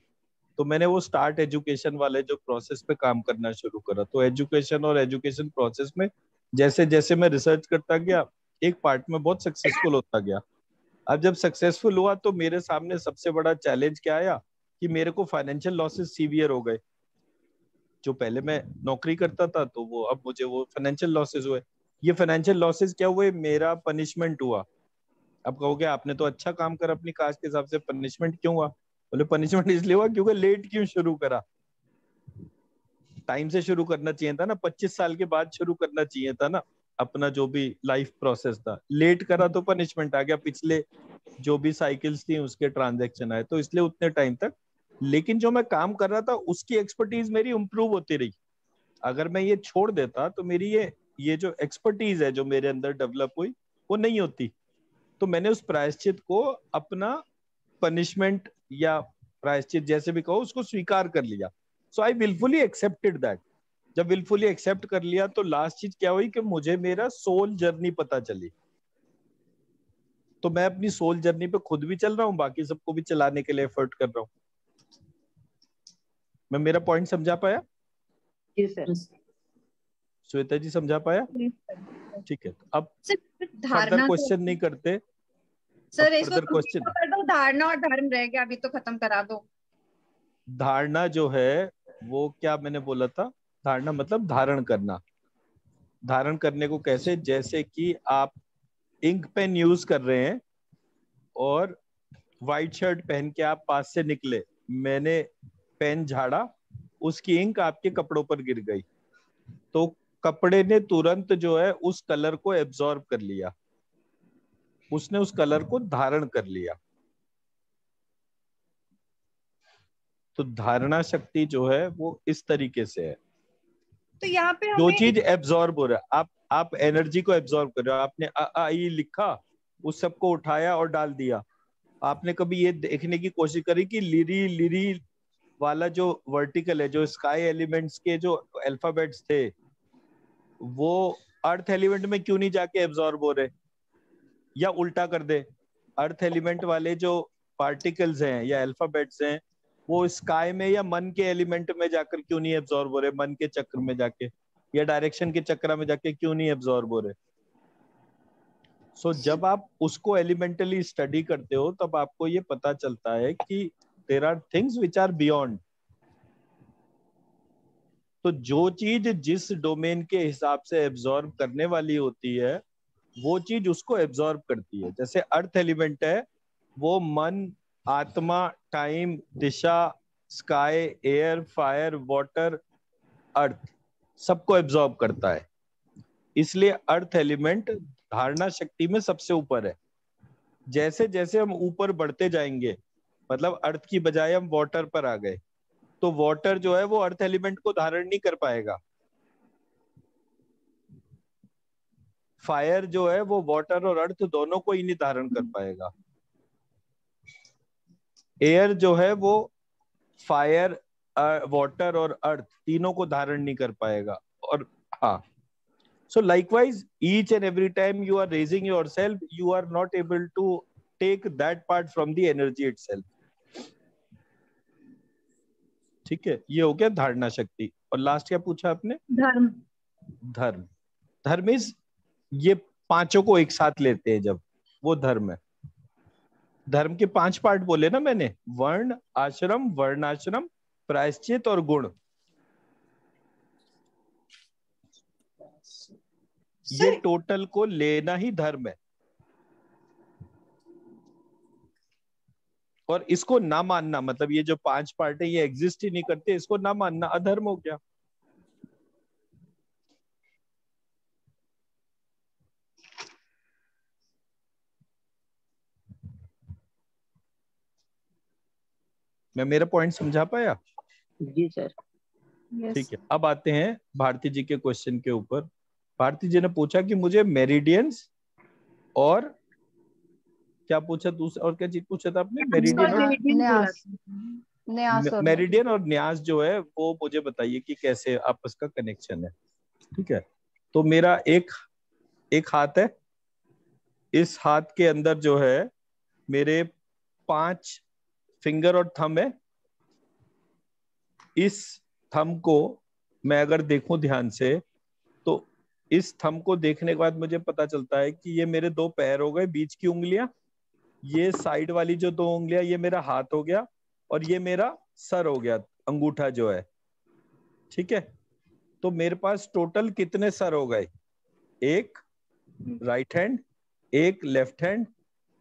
तो मैंने वो स्टार्ट एजुकेशन वाले जो प्रोसेस पे काम करना शुरू करा। तो एजुकेशन और एजुकेशन प्रोसेस में जैसे जैसे मैं रिसर्च करता गया, एक पार्ट में बहुत सक्सेसफुल होता गया। अब जब सक्सेसफुल हुआ तो मेरे सामने सबसे बड़ा चैलेंज क्या आया कि मेरे को फाइनेंशियल लॉसेस सीवियर हो गए। जो पहले मैं नौकरी करता था तो वो अब मुझे वो फाइनेंशियल लॉसेस हुए। ये फाइनेंशियल लॉसेस क्या हुए, मेरा पनिशमेंट हुआ। अब कहोगे आपने तो अच्छा काम करा अपनी कास्ट के हिसाब से, पनिशमेंट क्यों हुआ? बोले पनिशमेंट इसलिए हुआ क्योंकि लेट क्यों शुरू करा, टाइम से शुरू करना चाहिए था ना, 25 साल के बाद शुरू करना चाहिए था ना अपना जो भी लाइफ प्रोसेस था। लेट करा तो पनिशमेंट आ गया, पिछले जो भी साइकिल्स थी उसके ट्रांजैक्शन आए, तो इसलिए उतने टाइम तक। लेकिन जो मैं काम कर रहा था उसकी एक्सपर्टीज मेरी इंप्रूव होती रही। अगर मैं ये छोड़ देता तो मेरी ये जो एक्सपर्टीज है जो मेरे अंदर डेवलप हुई वो नहीं होती। तो मैंने उस प्रायश्चित को अपना पनिशमेंट या प्रायश्चित जैसे भी कहो उसको स्वीकार कर लिया। सो आई विलफुली एक्सेप्टेड दैट। जब विलफुली एक्सेप्ट कर लिया तो लास्ट चीज क्या हुई कि मुझे मेरा सोल जर्नी पता चली। तो मैं अपनी सोल जर्नी पे खुद भी चल रहा हूँ, बाकी सबको भी चलाने के लिए एफर्ट कर रहा हूँ। मैं मेरा पॉइंट समझा पाया? जी सर। श्वेता जी समझा पाया? ठीक है, अब फर्दर क्वेश्चन नहीं करते सर। इसको फर्दर क्वेश्चन कर दो, धारणा और धर्म रह गया, अभी तो खत्म करा दो। धारणा जो है वो क्या मैंने बोला था, धारणा मतलब धारण करना। धारण करने को कैसे, जैसे कि आप इंक पेन यूज कर रहे हैं और व्हाइट शर्ट पहन के आप पास से निकले, मैंने पेन झाड़ा, उसकी इंक आपके कपड़ों पर गिर गई, तो कपड़े ने तुरंत जो है उस कलर को एब्जॉर्ब कर लिया, उसने उस कलर को धारण कर लिया। तो धारणा शक्ति जो है वो इस तरीके से है। तो यहाँ पे जो हमें चीज एब्जॉर्ब हो रहा है, आप एनर्जी को एब्जॉर्ब कर रहे हो। आपने आई लिखा, उस सबको उठाया और डाल दिया। आपने कभी ये देखने की कोशिश करी कि लिरी लिरी वाला जो वर्टिकल है, जो स्काई एलिमेंट्स के जो अल्फाबेट्स थे, वो अर्थ एलिमेंट में क्यों नहीं जाके एब्जॉर्ब हो रहे? या उल्टा कर दे, अर्थ एलिमेंट वाले जो पार्टिकल्स हैं या अल्फाबेट्स हैं, वो स्काई में या मन के एलिमेंट में जाकर क्यों नहीं एब्जॉर्ब हो रहे? मन के चक्र में जाके या डायरेक्शन के चक्र में जाके क्यों नहीं एब्जॉर्ब हो रहे? जब आप उसको एलिमेंटली स्टडी करते हो तब आपको ये पता चलता है कि there are things which are beyond. तो जो चीज जिस डोमेन के हिसाब से एब्जॉर्ब करने वाली होती है वो चीज उसको एब्जॉर्ब करती है। जैसे अर्थ एलिमेंट है, वो मन, आत्मा, टाइम, दिशा, स्काई, एयर, फायर, वाटर, अर्थ सबको एब्जॉर्ब करता है। इसलिए अर्थ एलिमेंट धारणा शक्ति में सबसे ऊपर है। जैसे जैसे हम ऊपर बढ़ते जाएंगे, मतलब अर्थ की बजाय हम वाटर पर आ गए, तो वाटर जो है वो अर्थ एलिमेंट को धारण नहीं कर पाएगा। फायर जो है वो वाटर और अर्थ दोनों को ही नहीं धारण कर पाएगा। एयर जो है वो फायर, वाटर और अर्थ तीनों को धारण नहीं कर पाएगा। और हाँ, so likewise each and every time you are raising yourself, you are not able to take that part from the energy itself। ठीक है, ये हो गया धारणा शक्ति। और लास्ट क्या पूछा आपने? धर्म। धर्म। धर्म इज, ये पांचों को एक साथ लेते हैं जब, वो धर्म है। धर्म के 5 पार्ट बोले ना मैंने, वर्ण, आश्रम, वर्णाश्रम, प्रायश्चित और गुण। ये टोटल को लेना ही धर्म है। और इसको ना मानना, मतलब ये जो 5 पार्ट है ये एग्जिस्ट ही नहीं करते, इसको ना मानना अधर्म हो गया। मैं मेरा पॉइंट समझा पाया? जी सर। ठीक है, अब आते हैं भारती जी के क्वेश्चन के ऊपर। भारती जी ने पूछा कि मुझे मेरिडियंस और क्या पूछा, दूसरा और क्या चीज पूछा था आपने? मेरिडियन और न्यास। न्यास और मेरिडियन और न्यास जो है वो मुझे बताइए कि कैसे आपस का कनेक्शन है। ठीक है, तो मेरा एक हाथ है, इस हाथ के अंदर जो है मेरे 5 फिंगर और थंब है। इस थंब को मैं अगर देखूं ध्यान से, तो इस थंब को देखने के बाद मुझे पता चलता है कि ये मेरे 2 पैर हो गए, बीच की उंगलियां, ये साइड वाली जो 2 उंगलियां ये मेरा हाथ हो गया, और ये मेरा सर हो गया, अंगूठा जो है। ठीक है, तो मेरे पास टोटल कितने सर हो गए? एक राइट हैंड, एक लेफ्ट हैंड,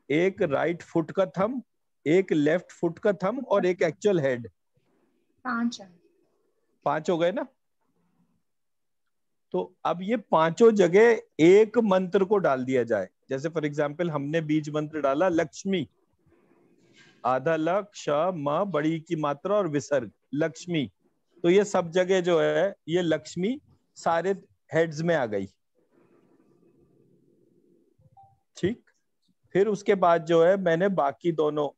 एक राइट फुट का थंब, एक लेफ्ट फुट का थंब और एक एक्चुअल हेड। 5 है। 5 हो गए ना। तो अब ये पांचों जगह एक मंत्र को डाल दिया जाए। जैसे फॉर एग्जाम्पल हमने बीज मंत्र डाला लक्ष्मी, आधा ल, क्ष, म, बड़ी की मात्रा और विसर्ग, लक्ष्मी। तो ये सब जगह जो है ये लक्ष्मी सारे हेड्स में आ गई। ठीक। फिर उसके बाद जो है मैंने बाकी दोनों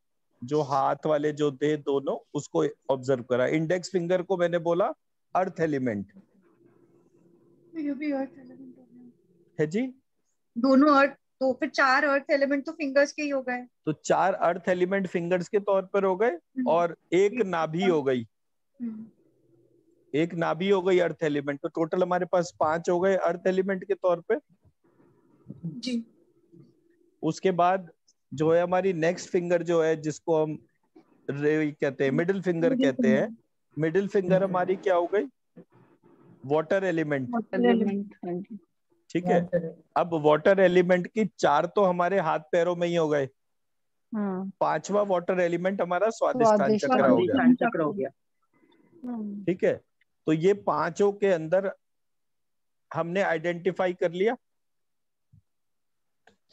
जो हाथ वाले जो थे दोनों उसको ऑब्जर्व करा। इंडेक्स फिंगर को मैंने बोला अर्थ एलिमेंट ये भी अर्थ एलिमेंट हो गया है जी। दोनों अर्थ, तो फिर 4 अर्थ एलिमेंट तो फिंगर्स के ही हो गए। तो 4 अर्थ एलिमेंट फिंगर्स के तौर पर हो गए और एक नाभि हो गई, एक नाभि हो गई अर्थ एलिमेंट। तो टोटल हमारे पास 5 हो गए अर्थ एलिमेंट के तौर पे जी। उसके बाद जो है हमारी नेक्स्ट फिंगर जो है जिसको हम कहते हैं मिडिल फिंगर कहते हैं, मिडिल फिंगर हमारी क्या हो गई, वाटर एलिमेंट। ठीक है। अब वाटर एलिमेंट की 4 तो हमारे हाथ पैरों में ही हो गए, 5वां वाटर एलिमेंट हमारा स्वादिष्टान चक्र हो गया। ठीक है। तो ये पांचों के अंदर हमने आइडेंटिफाई कर लिया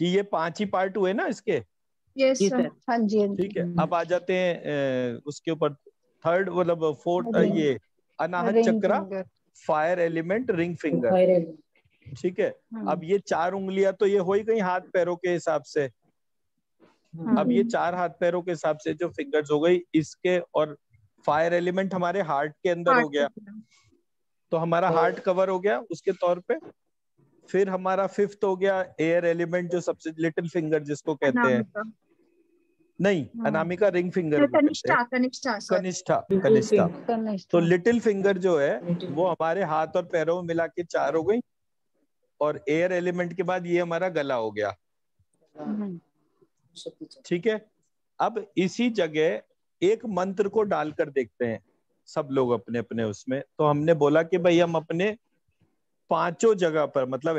कि ये 5 ही पार्ट हुए ना इसके। Yes sir. हाँ जी। ठीक है। अब आ जाते हैं उसके ऊपर थर्ड मतलब फोर्थ, ये अनाहत चक्र, फायर एलिमेंट, रिंग फिंगर। ठीक है। अब ये 4 उंगलियां तो ये हो ही गई हाथ पैरों के हिसाब से। अब ये 4 हाथ पैरों के हिसाब से जो फिंगर्स हो गई इसके, और फायर एलिमेंट हमारे हार्ट के अंदर हो गया, तो हमारा हार्ट कवर हो गया उसके तौर पे। फिर हमारा 5th हो गया एयर एलिमेंट, जो सबसे लिटिल फिंगर जिसको कहते हैं, नहीं अनामिका रिंग फिंगर को कहते हैं, कनिष्ठा। तो लिटिल फिंगर जो है वो हमारे हाथ और पैरों में मिला के 4 हो गई, और एयर एलिमेंट के बाद ये हमारा गला हो गया। ठीक है। अब इसी जगह एक मंत्र को डालकर देखते हैं सब लोग अपने अपने उसमें। तो हमने बोला कि भाई हम अपने पांचों जगह पर मतलब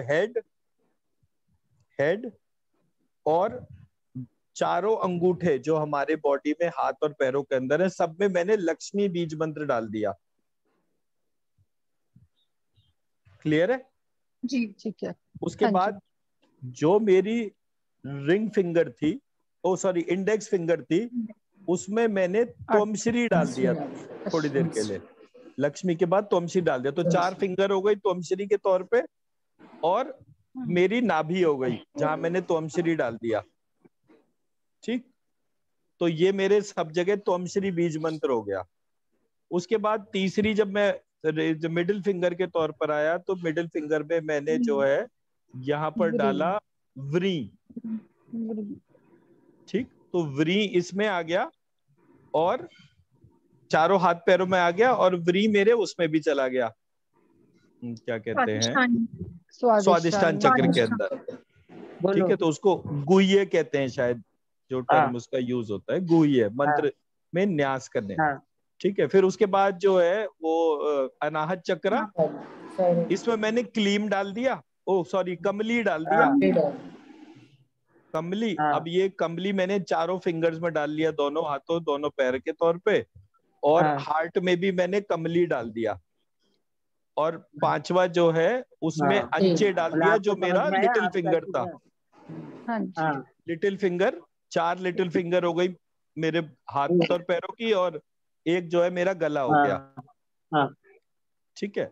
हेड और चारों अंगूठे जो हमारे बॉडी में हाथ और पैरों के अंदर है, सब में मैंने लक्ष्मी बीज मंत्र डाल दिया। क्लियर है जी? ठीक है। उसके बाद जो मेरी रिंग फिंगर थी, ओ सॉरी इंडेक्स फिंगर थी, उसमें मैंने त्वमश्री डाल दिया थोड़ी देर के लिए। लक्ष्मी के बाद त्वमश्री डाल दिया, तो 4 फिंगर हो गई त्वमश्री के तौर पे, और मेरी नाभि हो गई जहां मैंने त्वमश्री डाल दिया। ठीक। तो ये मेरे सब जगह त्वमश्री बीज मंत्र हो गया। उसके बाद तीसरी जब मैं मिडिल फिंगर के तौर पर आया, तो मिडिल फिंगर में मैंने जो है यहाँ पर डाला व्री। ठीक। तो व्री इसमें आ गया और चारों हाथ पैरों में आ गया, और व्री मेरे उसमें भी चला गया, क्या कहते हैं, स्वादिष्टान चक्र के अंदर। ठीक है। तो उसको गुह्य कहते हैं शायद, जो टर्म उसका यूज होता है गुह्य, मंत्र में न्यास करने। ठीक है। फिर उसके बाद जो है वो अनाहत चक्र, इसमें मैंने क्लीम डाल दिया, ओ सॉरी कमली डाल दिया, कमली। अब ये कमली मैंने चारों फिंगर्स में डाल लिया, दोनों हाथों दोनों पैर के तौर पे, और हार्ट में भी मैंने कमली डाल दिया, और 5वां जो है उसमें अंचे डाल दिया, जो मेरा लिटिल फिंगर था। लिटिल फिंगर, 4 लिटिल फिंगर हो गई मेरे हाथ और पैरों की, और एक जो है मेरा गला हो गया। ठीक है।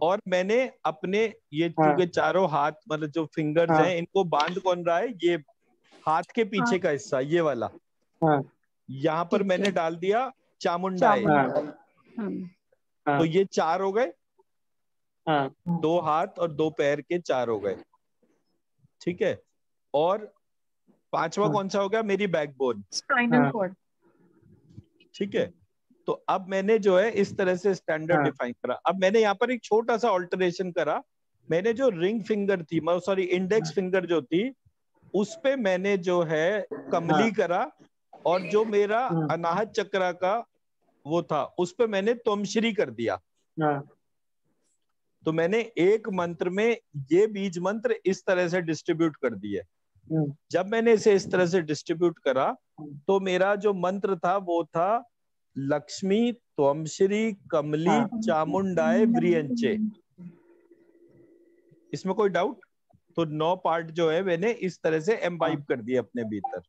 और मैंने अपने ये क्योंकि चारों हाथ मतलब जो फिंगर्स हैं, इनको बांध कौन रहा है, ये हाथ के पीछे का हिस्सा ये वाला, यहाँ पर मैंने डाल दिया चामुंडाए। तो ये 4 हो गए, 2 हाथ और 2 पैर के 4 हो गए। ठीक है। और 5वां कौन सा हो गया, मेरी बैकबोन, स्पाइनल कॉर्ड। ठीक है। तो अब मैंने जो है इस तरह से स्टैंडर्ड डिफाइन करा। अब मैंने यहाँ पर एक छोटा सा ऑल्टरेशन करा, मैंने जो रिंग फिंगर थी, सॉरी इंडेक्स फिंगर जो थी, उस पे मैंने जो है कमली करा, और जो मेरा अनाहत चक्र का वो था उस पे मैंने त्वमश्री कर दिया। तो मैंने एक मंत्र में ये बीज मंत्र इस तरह से डिस्ट्रीब्यूट कर दिए। जब मैंने इसे इस तरह से डिस्ट्रीब्यूट करा तो मेरा जो मंत्र था वो था लक्ष्मी त्वमश्री कमली चामुंडाय व्रियंचे। इसमें कोई डाउट? तो 9 पार्ट जो है मैंने इस तरह से एम्बाइब कर दिए अपने भीतर।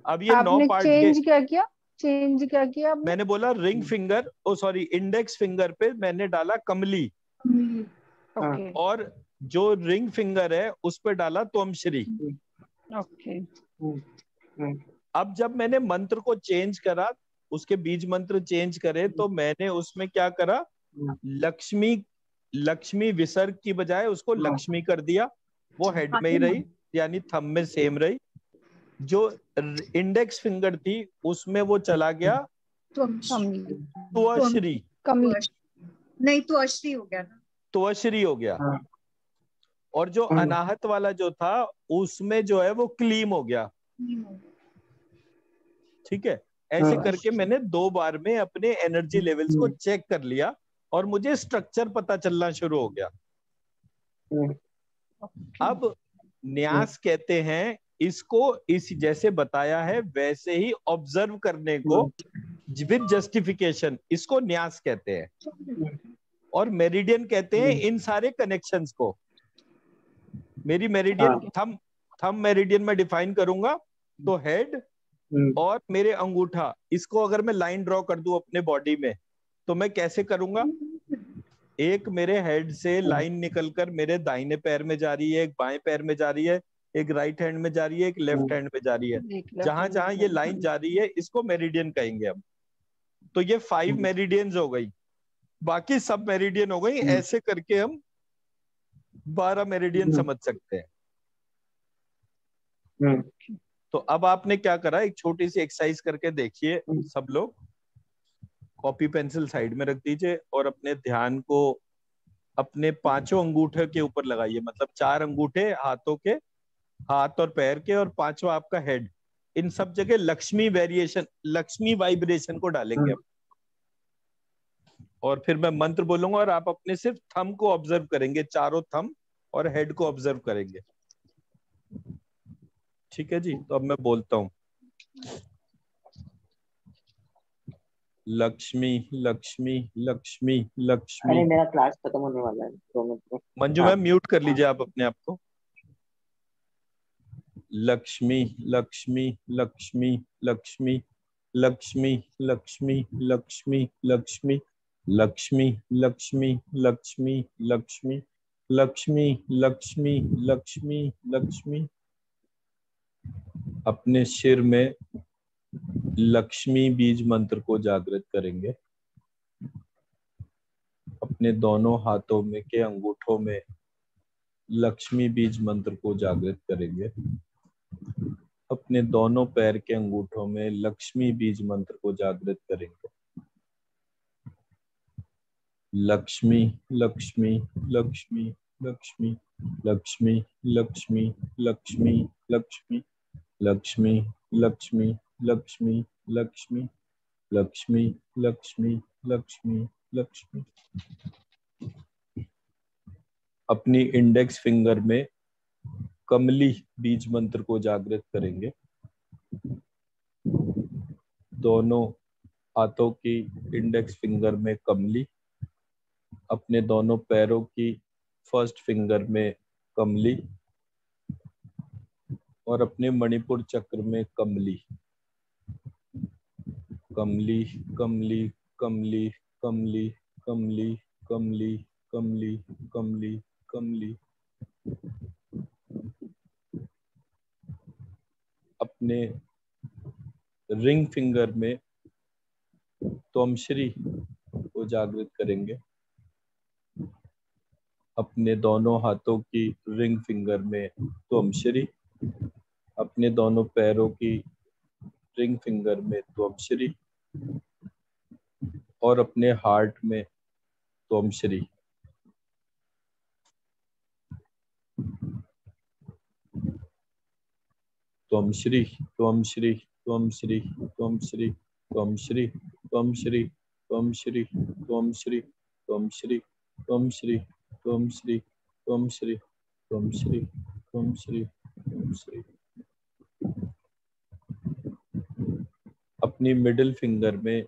अब ये 9 आपने पार्ट चेंज क्या किया? चेंज क्या किया आपने? मैंने बोला रिंग फिंगर, ओ सॉरी, इंडेक्स फिंगर पे मैंने डाला कमली, ओके और जो रिंग फिंगर है उस पे डाला त्वमश्री। ओके। अब जब मैंने मंत्र को चेंज करा, उसके बीज मंत्र चेंज करे, तो मैंने उसमें क्या करा, लक्ष्मी विसर्ग की बजाय उसको लक्ष्मी कर दिया। वो हेड में ही रही, यानी थंब में सेम रही। जो इंडेक्स फिंगर थी उसमें वो चला गया त्वश्री, नहीं तो अश्री हो गया ना, त्वश्री हो गया। और जो अनाहत वाला जो था उसमें जो है वो क्लीम हो गया। ठीक है, ऐसे करके मैंने 2 बार में अपने एनर्जी लेवल्स को चेक कर लिया और मुझे स्ट्रक्चर पता चलना शुरू हो गया। अब न्यास कहते हैं इसको, इस जैसे बताया है वैसे ही ऑब्जर्व करने को विद जस्टिफिकेशन, इसको न्यास कहते हैं। और मेरिडियन कहते हैं इन सारे कनेक्शंस को। मेरी मेरिडियन थंब मेरिडियन में डिफाइन करूंगा तो हेड और मेरे अंगूठा, इसको अगर मैं लाइन ड्रॉ कर दूं अपने बॉडी में तो मैं कैसे करूंगा? एक मेरे हेड से लाइन निकलकर मेरे दाहिने पैर में जा रही है, एक बाएं पैर में जा रही है, एक राइट हैंड में जा रही है, एक लेफ्ट हैंड में जा रही है। जहां जहां ये लाइन जा रही है इसको मेरिडियन कहेंगे हम। तो ये 5 मेरिडियंस हो गई, बाकी सब मेरिडियन हो गई। ऐसे करके हम 12 मेरिडियन समझ सकते हैं। तो अब आपने क्या करा, एक छोटी सी एक्सरसाइज करके देखिए सब लोग। कॉपी पेंसिल साइड में रख दीजिए और अपने ध्यान को अपने 5 अंगूठे के ऊपर लगाइए। मतलब 4 अंगूठे हाथों के, हाथ और पैर के, और 5वां आपका हेड। इन सब जगह लक्ष्मी वेरिएशन, लक्ष्मी वाइब्रेशन को डालेंगे हम। और फिर मैं मंत्र बोलूंगा और आप अपने सिर्फ थंब को ऑब्जर्व करेंगे, चारों थंब और हेड को ऑब्जर्व करेंगे। ठीक है जी, तो अब मैं बोलता हूं। लक्ष्मी लक्ष्मी लक्ष्मी लक्ष्मी। अरे मेरा क्लास खत्म होने वाला है 2 मिनट में। मंजू मैम म्यूट कर लीजिए आप अपने आप को। लक्ष्मी लक्ष्मी लक्ष्मी लक्ष्मी लक्ष्मी लक्ष्मी लक्ष्मी लक्ष्मी लक्ष्मी लक्ष्मी लक्ष्मी लक्ष्मी लक्ष्मी लक्ष्मी लक्ष्मी लक्ष्मी। अपने सिर में लक्ष्मी बीज मंत्र को जागृत करेंगे। अपने दोनों हाथों में के अंगूठों में लक्ष्मी बीज मंत्र को जागृत करेंगे। अपने दोनों पैर के अंगूठों में लक्ष्मी बीज मंत्र को जागृत करेंगे। लक्ष्मी लक्ष्मी लक्ष्मी लक्ष्मी लक्ष्मी लक्ष्मी लक्ष्मी लक्ष्मी लक्ष्मी लक्ष्मी लक्ष्मी लक्ष्मी लक्ष्मी लक्ष्मी लक्ष्मी लक्ष्मी। अपनी इंडेक्स फिंगर में कमली बीज मंत्र को जागृत करेंगे। दोनों हाथों की इंडेक्स फिंगर में कमली, अपने दोनों पैरों की फर्स्ट फिंगर में कमली, और अपने मणिपुर चक्र में कमली। कमली कमली कमली कमली कमली कमली कमली कमली कमली। अपने रिंग फिंगर में त्वमश्री को जागृत करेंगे। अपने दोनों हाथों की रिंग फिंगर में त्वमश्री, अपने दोनों पैरों की रिंग फिंगर में त्वमश्री, और अपने हार्ट में त्वमश्री। त्वमश्री त्वमश्री त्वमश्री त्वमश्री त्वमश्री त्वमश्री त्वमश्री त्वमश्री त्वमश्री त्वमश्री त्वमश्री त्वमश्री त्वमश्री त्वमश्री त्वमश्री। अपनी मिडिल फिंगर में,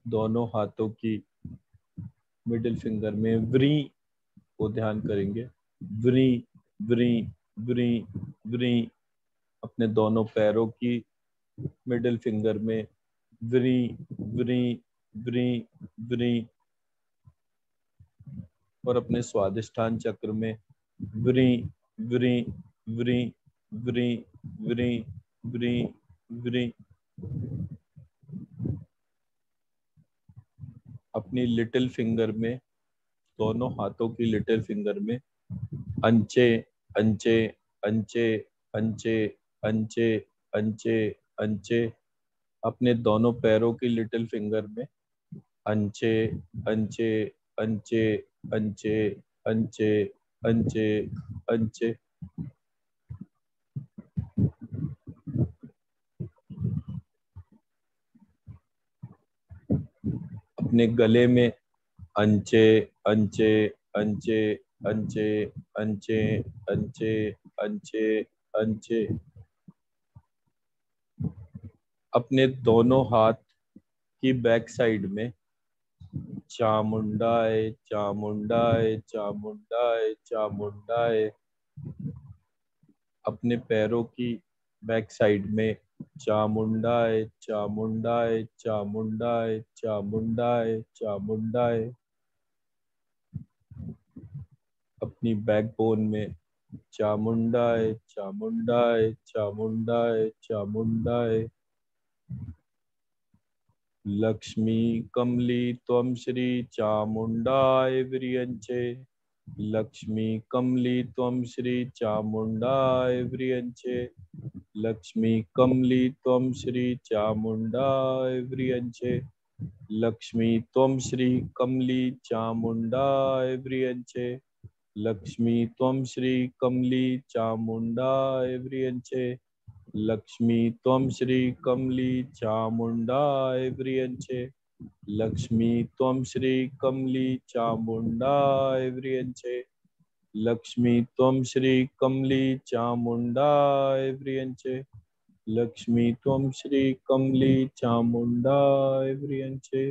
दोनों हाथों की मिडिल फिंगर में व्री को ध्यान करेंगे। Very very very very. अपने दोनों पैरों की मिडिल फिंगर में व्री व्री व्री व्री। और अपने स्वादिष्ठान चक्र में very very very very very very very. अपनी लिटिल फिंगर में, दोनों हाथों की लिटिल फिंगर में अंचे अंचे अंचे अंचे अंचे अंचे अंचे। अपने दोनों पैरों की लिटिल फिंगर में अंचे अंचे अंचे अंचे अंचे अंचे अंचे। अपने गले में अंचे अंचे अंचे अंचे अंचे अंचे अंचे अंचे। अपने दोनों हाथ की बैक साइड में चामुंडाए चामुंडाए चामुंडाए चामुंडाए। अपने पैरों की बैक साइड में चामुंडाए चामुंडाए चामुंडाए चामुंडाए चामुंडाए। अपनी बैकबोन में चामुंडाए चामुंडाए चामुंडाए चामुंडाए। लक्ष्मी कमली त्वं श्री चामुंडाए व्रियंचे। लक्ष्मी कमली त्वं श्री चामुंडाए व्रियंचे। लक्ष्मी कमली त्वं श्री चामुंडाए व्रियंचे। लक्ष्मी त्वं श्री कमली चामुंडाए व्रियंचे। लक्ष्मी त्वं श्री कमली चामुंडाए व्रियंचे। लक्ष्मी त्वं श्री कमली चामुंडाए व्रियंचे। लक्ष्मी त्वं श्री कमली चामुंडाए व्रियंचे। लक्ष्मी त्वं श्री कमली चामुंडाए व्रियंचे। लक्ष्मी त्वं श्री कमली चामुंडाए व्रियंचे।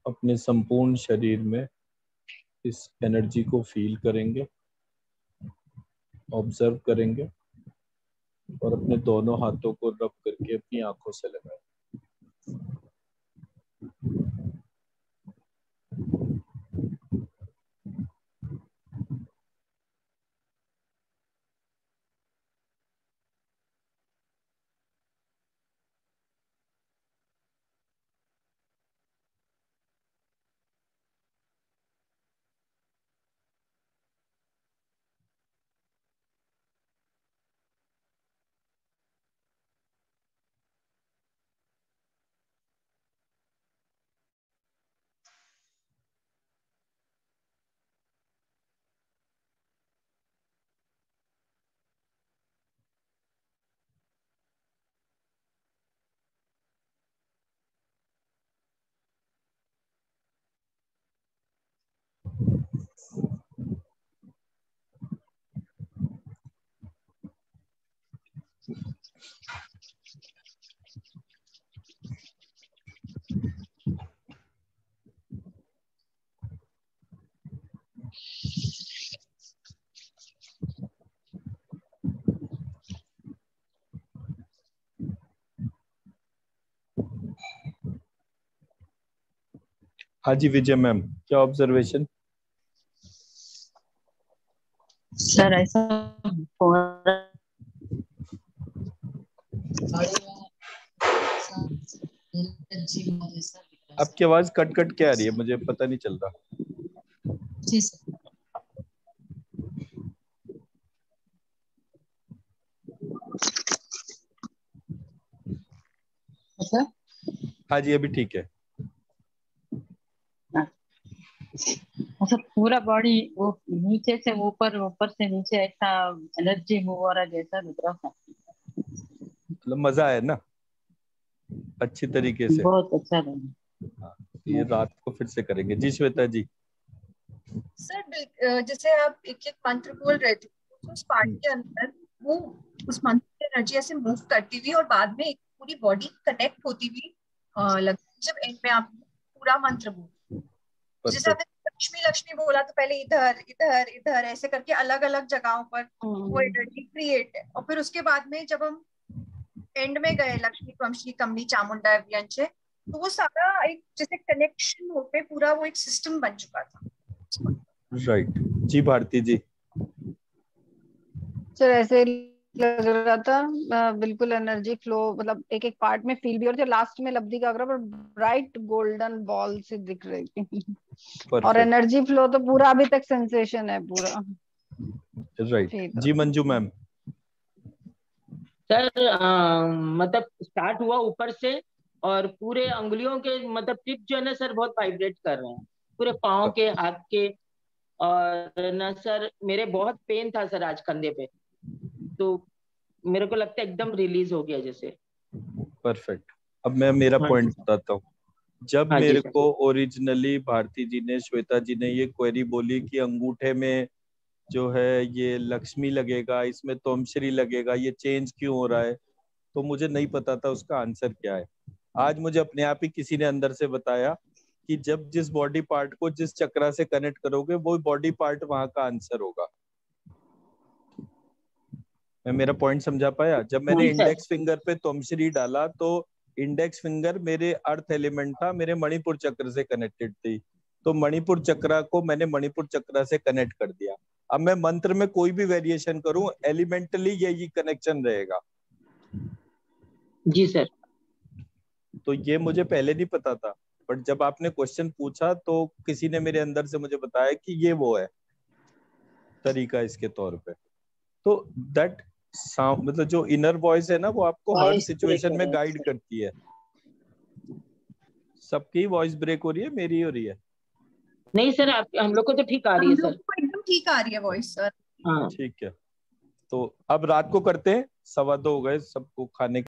अपने संपूर्ण शरीर में इस एनर्जी को फील करेंगे, ऑब्जर्व करेंगे और अपने दोनों हाथों को रब करके अपनी आंखों से लगाएं। हाँ जी विजय मैम, क्या ऑब्जर्वेशन? सर ऐसा आपकी आवाज कट कट के आ रही है, मुझे पता नहीं चल रहा। जी सर। अच्छा, हाँ जी अभी ठीक है। अच्छा पूरा बॉडी वो नीचे से ऊपर, ऊपर से नीचे ऐसा एनर्जी मूव हो रहा जैसा लग रहा था। मतलब मजा आया ना अच्छी तरीके से? बहुत अच्छा लगा। हाँ, ये रात को फिर से करेंगे। जी श्वेता जी। सर जैसे आप एक एक मंत्र बोल रहे थे, तो उस पार्ट के अंदर वो उस मंत्र के एनर्जी ऐसे मूव करती हुई और बाद में एक पूरी बॉडी कनेक्ट होती हुई लगती जब एंड में आप पूरा मंत्र बोल। जैसे आपने लक्ष्मी लक्ष्मी बोला तो पहले इधर इधर इधर ऐसे करके अलग अलग जगहों पर वो एनर्जी क्रिएट है, और फिर उसके बाद में जब हम एंड में गए लक्ष्मी त्वमश्री कमली चामुंडा व्यंचे, तो वो सारा एक जैसे कनेक्शन होके पूरा वो एक सिस्टम बन चुका था। राइट जी भारती जी। सर ऐसे लग रहा था बिल्कुल एनर्जी फ्लो, मतलब एक एक पार्ट में फील भी, और जो लास्ट में लब्धि का अग्र पर ब्राइट गोल्डन बॉल से दिख रही थी। और एनर्जी फ्लो तो पूरा अभी तक सेंसेशन है पूरा। राइट जी मंजू मैम। सर मतलब स्टार्ट हुआ ऊपर से और पूरे अंगुलियों के मतलब टिप जो है ना सर बहुत वाइब्रेट कर रहे हैं, पूरे पाँव के हाथ के। और ना सर मेरे बहुत पेन था सर आज कंधे पे, तो मेरे को लगता है एकदम रिलीज हो गया जैसे। परफेक्ट। अब मैं मेरा पॉइंट बताता हूँ। जब मेरे को ओरिजिनली भारती जी ने, श्वेता जी ने ये क्वेरी बोली कि अंगूठे में जो है ये लक्ष्मी लगेगा, इसमें तोमश्री लगेगा, ये चेंज क्यों हो रहा है, तो मुझे नहीं पता था उसका आंसर क्या है। आज मुझे अपने आप ही किसी ने अंदर से बताया कि जब जिस बॉडी पार्ट को जिस चक्रा से कनेक्ट करोगे वो बॉडी पार्ट वहां का आंसर होगा। मैं मेरा पॉइंट समझा पाया? जब मैंने इंडेक्स फिंगर पे तोमश्री डाला तो इंडेक्स फिंगर मेरे अर्थ एलिमेंट था, मेरे मणिपुर चक्र से कनेक्टेड थी, तो मणिपुर चक्रा को मैंने मणिपुर चक्रा से कनेक्ट कर दिया। अब मैं मंत्र में कोई भी वेरिएशन करूं, एलिमेंटली यही कनेक्शन रहेगा। जी सर। तो ये मुझे पहले नहीं पता था, बट जब आपने क्वेश्चन पूछा तो किसी ने मेरे अंदर से मुझे बताया कि ये वो है तरीका इसके तौर पे। तो दैट साउंड, मतलब जो इनर वॉइस है ना, वो आपको हर सिचुएशन में गाइड करती है। सबकी वॉइस ब्रेक हो रही है, मेरी हो रही है? नहीं सर, आप हम लोग को तो ठीक आ रही है सर। एकदम ठीक आ रही है वॉइस सर। ठीक है, तो अब रात को करते हैं, 2:15 हो गए, सबको खाने